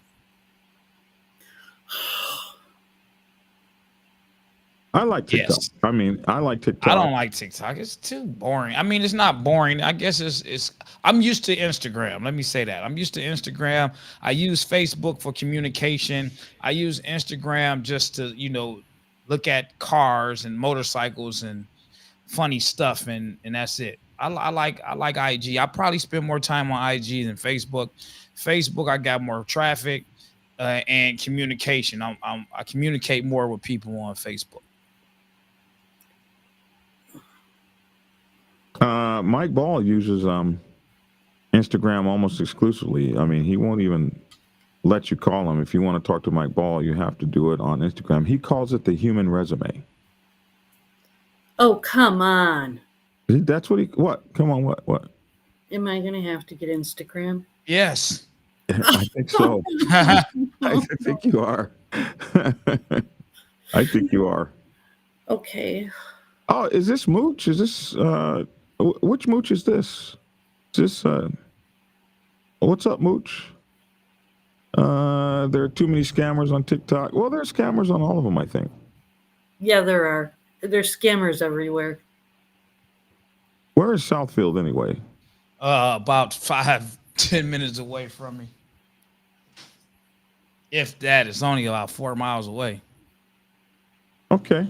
I like TikTok. Yes. I mean, I like TikTok. I don't like TikTok. It's too boring. I mean, it's not boring. I guess it's I'm used to Instagram. Let me say that. I'm used to Instagram. I use Facebook for communication. I use Instagram just to, look at cars and motorcycles and funny stuff and that's it. I like IG. I probably spend more time on IG than Facebook. Facebook, I got more traffic and communication. I communicate more with people on Facebook. Mike Ball uses Instagram almost exclusively. I mean, he won't even let you call him. If you want to talk to Mike Ball, you have to do it on Instagram. He calls it the human resume. Oh, come on. That's what come on, what? Am I going to have to get Instagram? Yes. I think so. I think you are. I think you are. Okay. Oh, is this Mooch? Is this which Mooch is this? Is this what's up, Mooch? There are too many scammers on TikTok. Well, there's scammers on all of them, I think. Yeah, there are. There's scammers everywhere. Where is Southfield anyway? About 5-10 minutes away from me. If that, it's only about 4 miles away. Okay.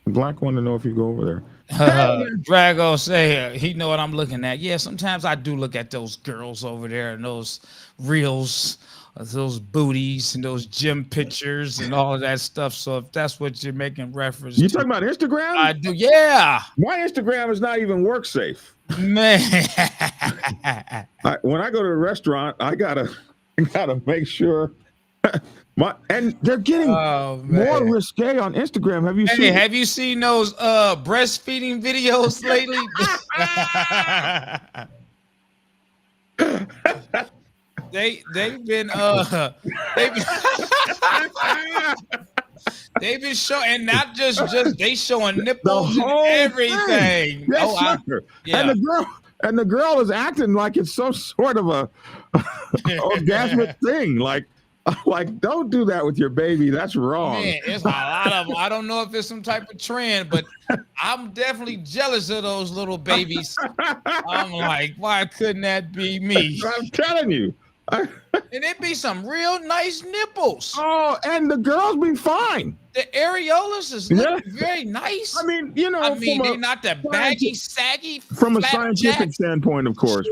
Black wanted to know if you go over there. Drago say he know what I'm looking at. Yeah, sometimes I do look at those girls over there and those reels, those booties and those gym pictures and all of that stuff. So if that's what you're making reference You to, talking about Instagram? I do. Yeah. My Instagram is not even work safe. Man. When I go to a restaurant, I gotta make sure and they're getting more risque on Instagram. Have you seen? Have you seen those breastfeeding videos lately? they've been showing, and not just they showing nipples and everything. Yes, yeah. And the girl is acting like it's some sort of a orgasmic thing. Like, don't do that with your baby. That's wrong. Man, it's a lot of them. I don't know if it's some type of trend, but I'm definitely jealous of those little babies. I'm like, why couldn't that be me? I'm telling you. And it be some real nice nipples. Oh, and the girls be fine. The areolas is looking very nice. I mean, you know, they're not that baggy, saggy. From a scientific standpoint, of course.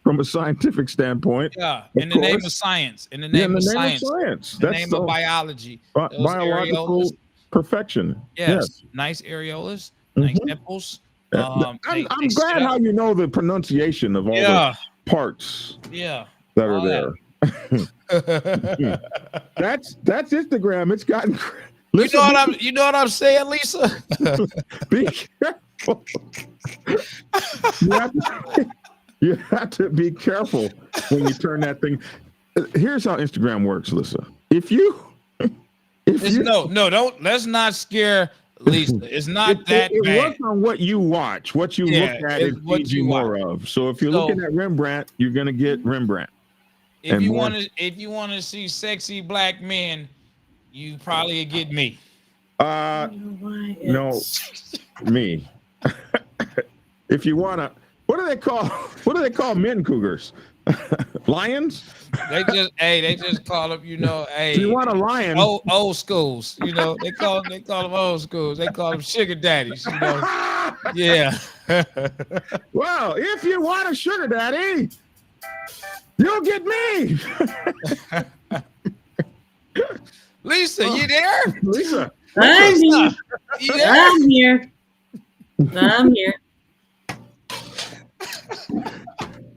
From a scientific standpoint. Yeah, in the name of science. In the name of science. In the name of biology. Biological perfection. Yes. Nice areolas, nice nipples. I'm glad how you know the pronunciation of all the parts. Yeah. That are there. That's Instagram. It's gotten. Listen, you know what I'm saying, Lisa? Be careful. You have to be careful when you turn that thing. Here's how Instagram works, Lisa. Let's not scare Lisa. It's not that it bad. works on what you watch, what you look at, it feeds you more of. So if you're looking at Rembrandt, you're gonna get Rembrandt. If you want to see sexy black men, you probably get me. No, me. If you wanna, what do they call men cougars? Lions? They just call them, If you want a lion, old schools, they call them old schools. They call them sugar daddies, Yeah. Well, if you want a sugar daddy, you'll get me. Lisa, you there? Lisa. I'm here. I'm here.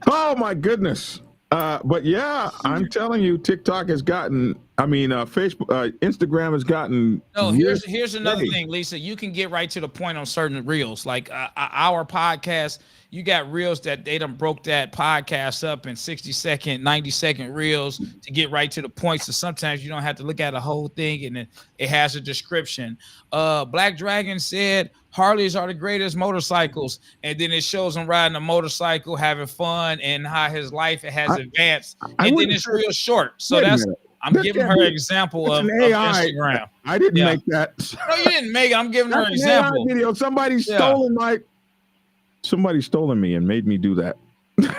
Oh my goodness. But yeah, I'm telling you, TikTok has gotten, Facebook, Instagram has gotten. No, here's another thing, Lisa. You can get right to the point on certain reels. Like our podcast, you got reels that they done broke that podcast up in 60-second, 90-second reels to get right to the point. So sometimes you don't have to look at the whole thing, and it has a description. Black Dragon said Harleys are the greatest motorcycles, and then it shows him riding a motorcycle, having fun, and how his life has advanced. And then it's real short. So I'm giving her an example of Instagram. I didn't make that. No, you didn't make it. I'm giving her an example. AI video. Somebody stole me and made me do that. I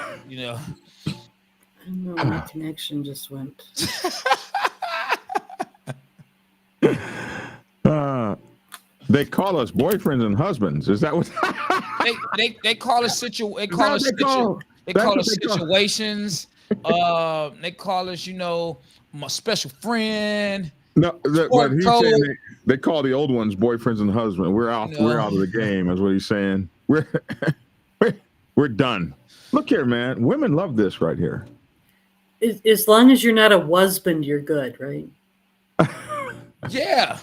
don't know, my connection just went. They call us boyfriends and husbands. Is that what they call us situations. They call us, my special friend. No, but he's saying they call the old ones boyfriends and husbands. We're out of the game, is what he's saying. We're done. Look here, man. Women love this right here. As long as you're not a husband, you're good, right? Yeah.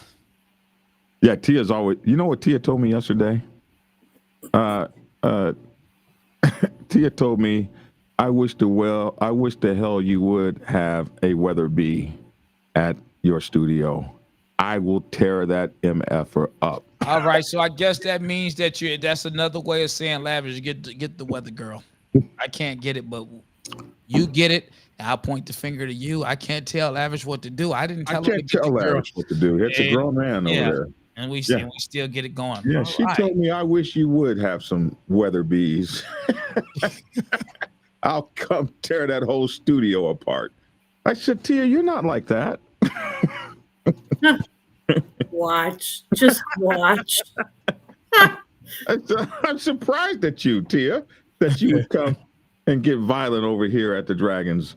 Yeah, Tia's always. You know what Tia told me yesterday? Tia told me, I wish the hell you would have a Weatherby at your studio. I will tear that MFer up. All right, so I guess that means that that's another way of saying Lavish, get the weather girl. I can't get it, but you get it. I'll point the finger to you. I can't tell Lavish what to do. I didn't tell her to get the girl. Lavish what to do. It's a grown man over there. And we still get it going. Yeah, All she right. told me I wish you would have some weather bees. I'll come tear that whole studio apart. I said, Tia, you're not like that. Watch. Just watch. I'm surprised at you, Tia, that you would come and get violent over here at the dragons,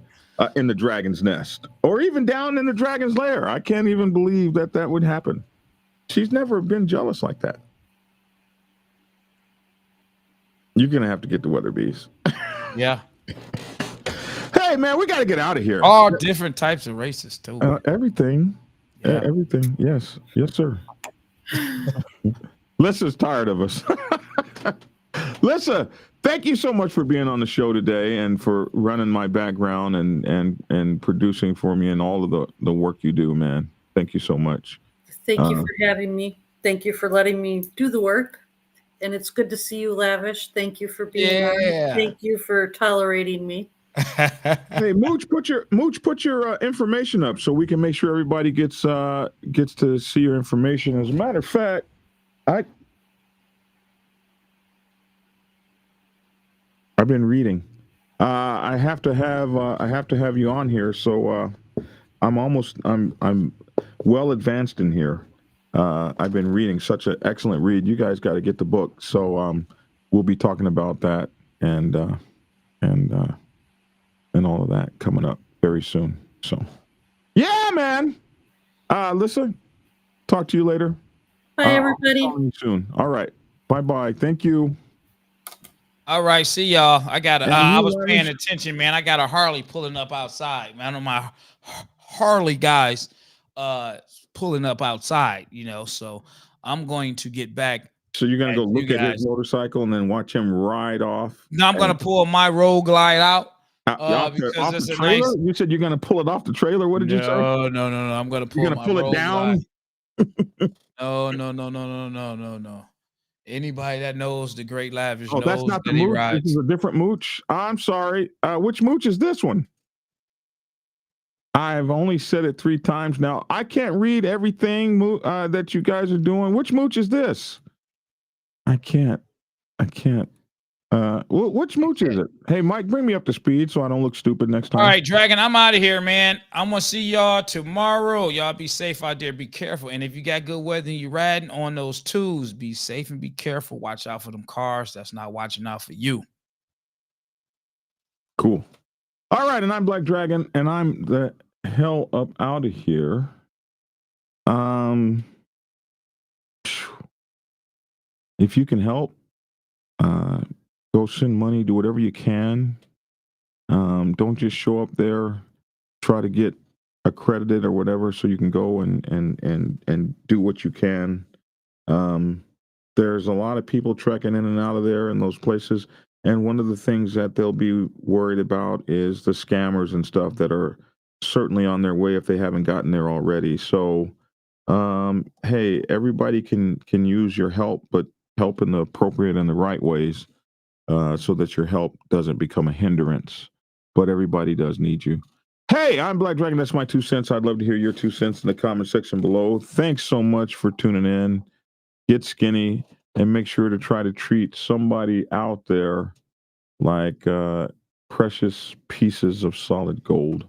in the dragon's nest, or even down in the dragon's lair. I can't even believe that would happen. She's never been jealous like that. You're going to have to get the weather bees. Yeah. Hey, man, we got to get out of here. All different types of races, too. Everything. Yeah. Everything. Yes. Yes, sir. Lissa's tired of us. Lissa, thank you so much for being on the show today and for running my background and producing for me and all of the work you do, man. Thank you so much. Thank you for having me. Thank you for letting me do the work. And it's good to see you, Lavish. Thank you for being on. Thank you for tolerating me. Hey, Mooch, put your information up so we can make sure everybody gets to see your information. As a matter of fact, I've been reading. I have to have you on here, so I'm well advanced in here. I've been reading such an excellent read. You guys got to get the book. So we'll be talking about that and all of that coming up very soon. So yeah, man. Listen, talk to you later. Bye, everybody. I'll talk to you soon. All right. Bye-bye. Thank you. All right, see y'all. I was paying attention, man. I got a Harley pulling up outside, man. I know my Harley guys pulling up outside, so I'm going to get back. So you're going to go look at his motorcycle and then watch him ride off? No, I'm going to pull my Road Glide out. Off the trailer? You said you're going to pull it off the trailer? What did you say? No. I'm going to pull You're going to pull it down? No. Anybody that knows the Great Lavish knows that's not the Mooch. This is a different Mooch. I'm sorry. Which Mooch is this one? I've only said it 3 times now. I can't read everything that you guys are doing. Which Mooch is this? I can't. Which Mooch is it? Hey, Mike, bring me up to speed so I don't look stupid next time. All right, Dragon, I'm out of here, man. I'm going to see y'all tomorrow. Y'all be safe out there. Be careful. And if you got good weather and you're riding on those twos, be safe and be careful. Watch out for them cars that's not watching out for you. Cool. All right, and I'm Black Dragon, and I'm the hell up out of here. If you can help, go send money, do whatever you can. Don't just show up there, try to get accredited or whatever so you can go and do what you can. There's a lot of people trekking in and out of there in those places. And one of the things that they'll be worried about is the scammers and stuff that are certainly on their way if they haven't gotten there already. So, hey, everybody can use your help, but help in the appropriate and the right ways. So that your help doesn't become a hindrance, but everybody does need you. Hey, I'm Black Dragon. That's my 2 cents. I'd love to hear your 2 cents in the comment section below. Thanks so much for tuning in. Get skinny and make sure to try to treat somebody out there like precious pieces of solid gold,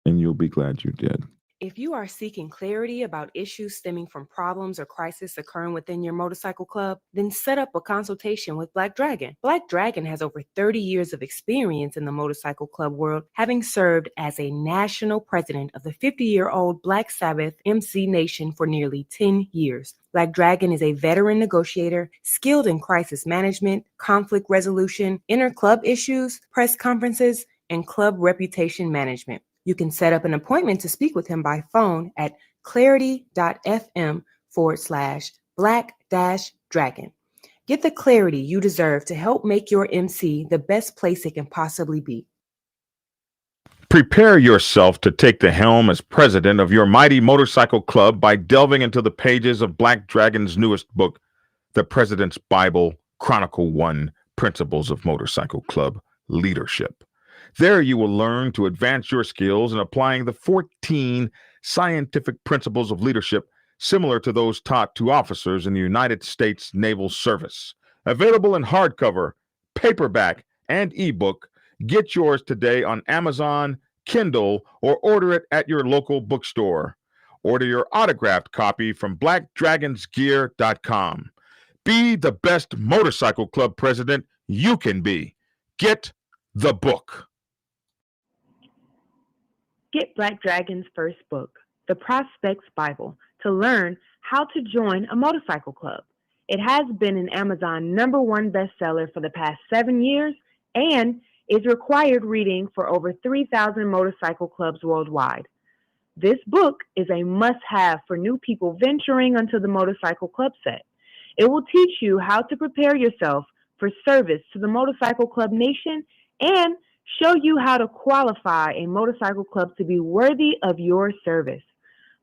and you'll be glad you did. If you are seeking clarity about issues stemming from problems or crises occurring within your motorcycle club, then set up a consultation with Black Dragon. Black Dragon has over 30 years of experience in the motorcycle club world, having served as a national president of the 50-year-old Black Sabbath MC Nation for nearly 10 years. Black Dragon is a veteran negotiator, skilled in crisis management, conflict resolution, inter-club issues, press conferences, and club reputation management. You can set up an appointment to speak with him by phone at clarity.fm/black-dragon. Get the clarity you deserve to help make your MC the best place it can possibly be. Prepare yourself to take the helm as president of your mighty motorcycle club by delving into the pages of Black Dragon's newest book, The President's Bible, Chronicle 1, Principles of Motorcycle Club Leadership. There you will learn to advance your skills in applying the 14 scientific principles of leadership similar to those taught to officers in the United States Naval Service. Available in hardcover, paperback, and ebook. Get yours today on Amazon, Kindle, or order it at your local bookstore. Order your autographed copy from blackdragonsgear.com. Be the best motorcycle club president you can be. Get the book. Get Black Dragon's first book, The Prospect's Bible, to learn how to join a motorcycle club. It has been an Amazon #1 bestseller for the past 7 years and is required reading for over 3,000 motorcycle clubs worldwide. This book is a must-have for new people venturing onto the motorcycle club set. It will teach you how to prepare yourself for service to the motorcycle club nation and show you how to qualify a motorcycle club to be worthy of your service.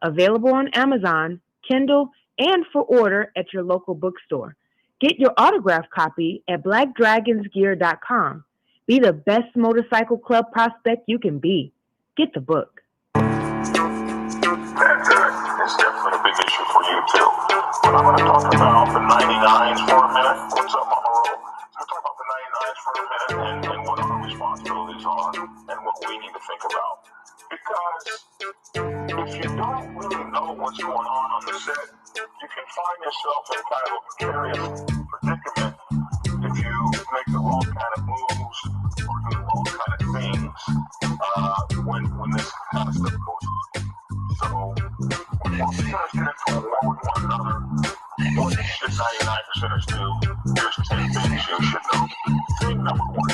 Available on Amazon, Kindle, and for order at your local bookstore. Get your autographed copy at blackdragonsgear.com. Be the best motorcycle club prospect you can be. Get the book. It's definitely a big issue for you too. But I'm going to talk about the 99s for a minute. What's up, Maharo? I'm going to talk about the 99s for a minute and what our responsibilities are and what we need to think about. Because if you don't really know what's going on the set, you can find yourself in kind of a precarious predicament if you make the wrong kind of moves or do the wrong kind of things when this kind of stuff goes on. So, when officers get into a war with one another, what should 99%ers do? Here's 10 things you should know. Thing number 1,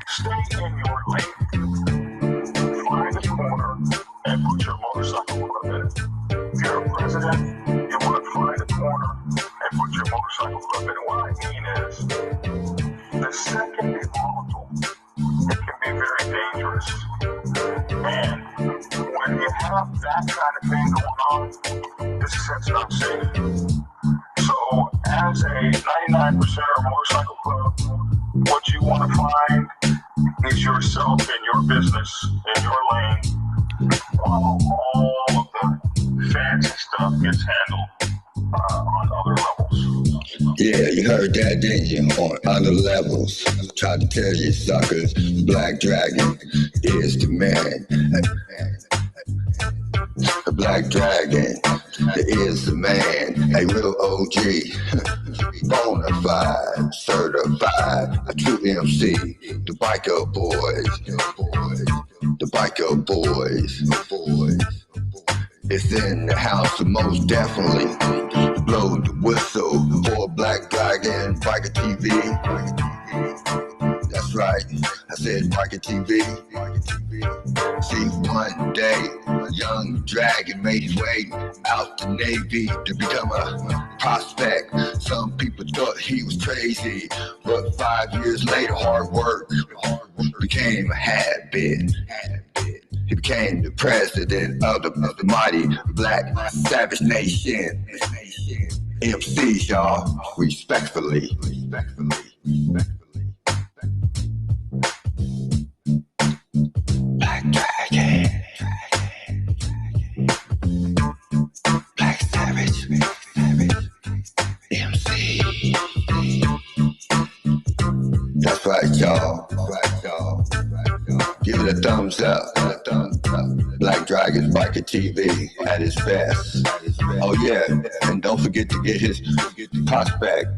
stay in your lane. Find a corner and put your motorcycle club in it. If you're a president, you want to find a corner and put your motorcycle club in it. What I mean is, the set can be volatile. It can be very dangerous. And when you have that kind of thing going on, this set's not safe. So, as a 99% motorcycle club, what you want to find is yourself in your business, in your lane, while all of the fancy stuff gets handled on other levels. Yeah, you heard that, didn't you? On other levels. I tried to tell you suckers, Black Dragon is the man. The Black Dragon is the man. A real OG, bonafide, certified, a true MC. The Biker Boys, the Biker Boys. It's in the house, most definitely. Blow the whistle for Black Dragon, Biker TV. That's right, I said Biker TV. See, one day, a young dragon made his way out the Navy to become a prospect. Some people thought he was crazy, but 5 years later, hard work became a habit. He became the president of the mighty Black Savage Nation. MCs, y'all, respectfully. Black Dragon. Black Savage. MC. That's right, y'all. Give it a thumbs up. Black Dragon Biker TV at his best. Oh yeah, and don't forget to get his Prospect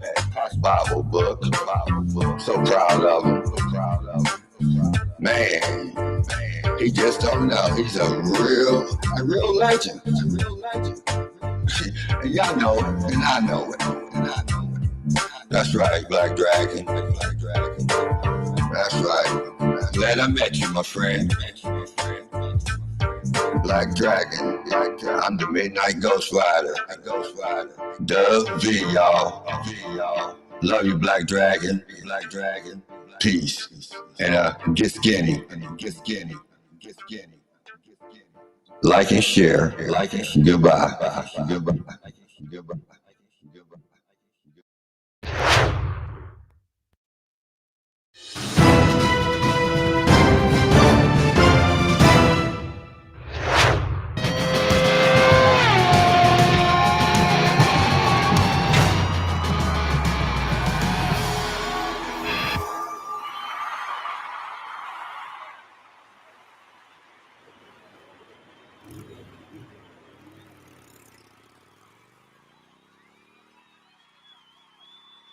Bible book. So proud of him. Man, he just don't know. He's a real legend. And y'all know it, and I know it. That's right, Black Dragon. That's right. Glad I met you, my friend. Black Dragon. I'm the Midnight Ghost Rider. The V, y'all. Love you, Black Dragon. peace, and get skinny. Like and share. Goodbye.